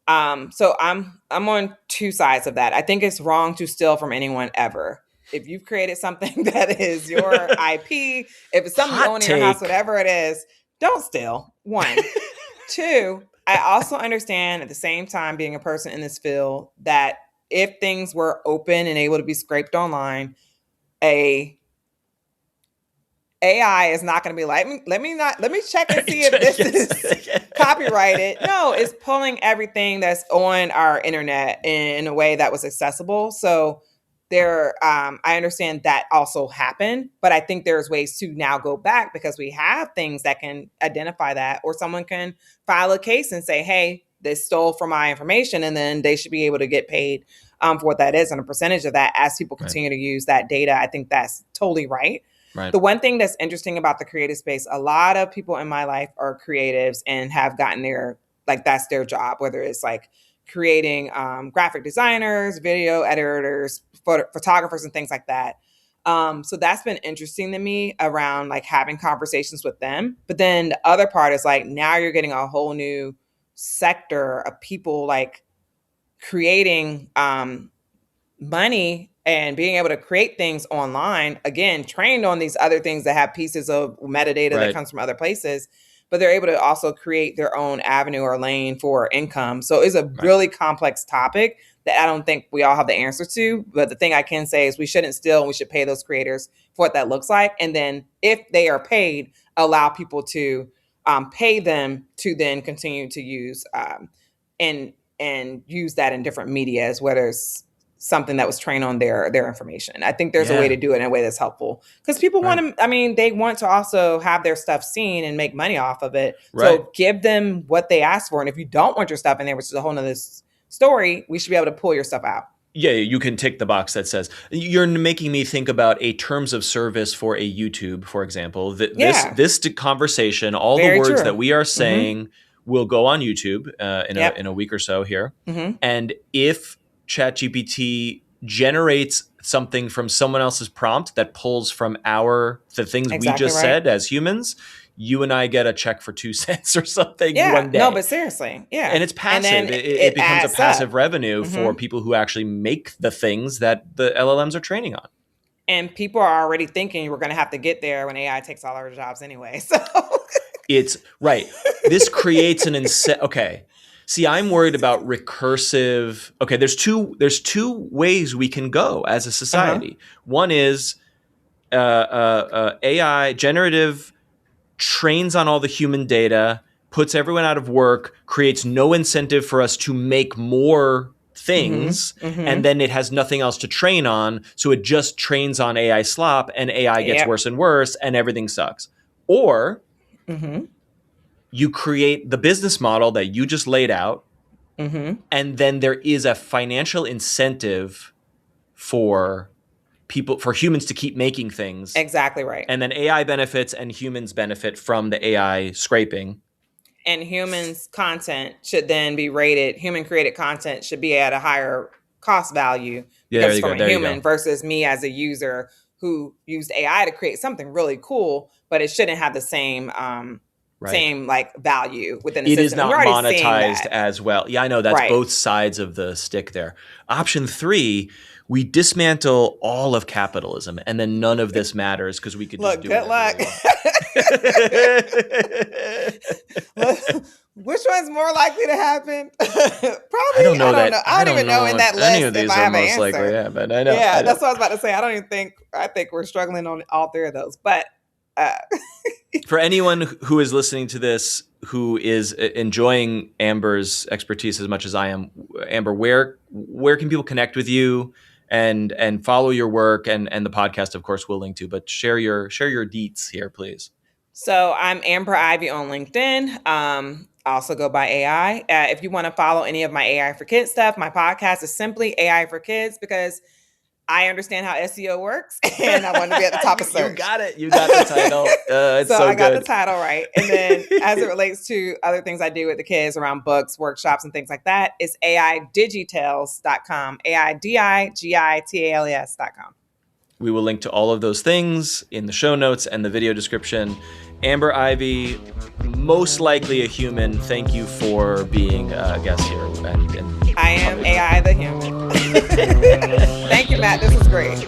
[SPEAKER 2] So I'm on two sides of that. I think it's wrong to steal from anyone ever. If you've created something that is your IP, if it's something you
[SPEAKER 1] Hot
[SPEAKER 2] own in your house,
[SPEAKER 1] take.
[SPEAKER 2] whatever it is, don't steal. One. Two, I also understand at the same time, being a person in this field, that if things were open and able to be scraped online, a AI is not going to be like, let me check and see if this is copyrighted. No, it's pulling everything that's on our internet in a way that was accessible. So I understand that also happened, but I think there's ways to now go back because we have things that can identify that, or someone can file a case and say, hey, this stole from my information, and then they should be able to get paid for what that is and a percentage of that as people continue to use that data. I think that's totally right.
[SPEAKER 1] Right.
[SPEAKER 2] The one thing that's interesting about the creative space, a lot of people in my life are creatives and have gotten their, like, that's their job, whether it's like creating graphic designers, video editors, photographers, and things like that. So that's been interesting to me around like having conversations with them. But then the other part is like, now you're getting a whole new sector of people like creating money and being able to create things online, again, trained on these other things that have pieces of metadata that comes from other places, but they're able to also create their own avenue or lane for income. So it's a really complex topic that I don't think we all have the answer to. But the thing I can say is we shouldn't steal, and we should pay those creators for what that looks like. And then if they are paid, allow people to pay them to then continue to use and use that in different medias, whether it's something that was trained on their information. I think there's a way to do it in a way that's helpful because people want to, I mean, they want to also have their stuff seen and make money off of it. So give them what they ask for. And if you don't want your stuff in there, which is a whole nother story, we should be able to pull your stuff out.
[SPEAKER 1] Yeah, you can tick the box that says, you're making me think about a terms of service for a YouTube, for example. This conversation, all the words that we are saying will go on YouTube in a week or so here. And if ChatGPT generates something from someone else's prompt that pulls from the things we just said as humans, you and I get a check for 2 cents or something one day.
[SPEAKER 2] No, but seriously. Yeah.
[SPEAKER 1] And it's passive. And it becomes a passive revenue for people who actually make the things that the LLMs are training on.
[SPEAKER 2] And people are already thinking we're going to have to get there when AI takes all our jobs anyway. So
[SPEAKER 1] it's right. This creates an incentive. Okay. See, I'm worried about recursive. Okay, there's two ways we can go as a society. One is AI generative trains on all the human data, puts everyone out of work, creates no incentive for us to make more things, and then it has nothing else to train on, so it just trains on AI slop, and AI gets worse and worse, and everything sucks. Or you create the business model that you just laid out, and then there is a financial incentive for humans to keep making things.
[SPEAKER 2] Exactly right.
[SPEAKER 1] And then AI benefits and humans benefit from the AI scraping.
[SPEAKER 2] And humans' content should then be rated. Human created content should be at a higher cost value because from a human versus me as a user who used AI to create something really cool, but it shouldn't have the same same like value within the system.
[SPEAKER 1] It is not monetized as well. Yeah, I know that's both sides of the stick there. Option 3, we dismantle all of capitalism, and then none of this matters because we could just do it.
[SPEAKER 2] Good luck. Which one's more likely to happen? Probably.
[SPEAKER 1] I don't know.
[SPEAKER 2] I don't even know in that list.
[SPEAKER 1] Any of these are most likely. Yeah, but I know.
[SPEAKER 2] Yeah, that's what I was about to say. I think we're struggling on all 3 of those. But
[SPEAKER 1] for anyone who is listening to this who is enjoying Amber's expertise as much as I am, Amber, where can people connect with you and follow your work, and the podcast, of course, we'll link to, but share your deets here, please.
[SPEAKER 2] So I'm Amber Ivey on LinkedIn. I also go by AI. If you want to follow any of my AI for Kids stuff, my podcast is simply AI for Kids, because I understand how SEO works, and I want to be at the top of search.
[SPEAKER 1] You got it. You got the title. It's so
[SPEAKER 2] I got
[SPEAKER 1] good.
[SPEAKER 2] the title right. And then as it relates to other things I do with the kids around books, workshops, and things like that, it's aidigitals.com, AIDIGITALS.com.
[SPEAKER 1] We will link to all of those things in the show notes and the video description. Amber Ivey, most likely a human, thank you for being a guest here.
[SPEAKER 2] I am AI the human. Thank you, Matt. This was great.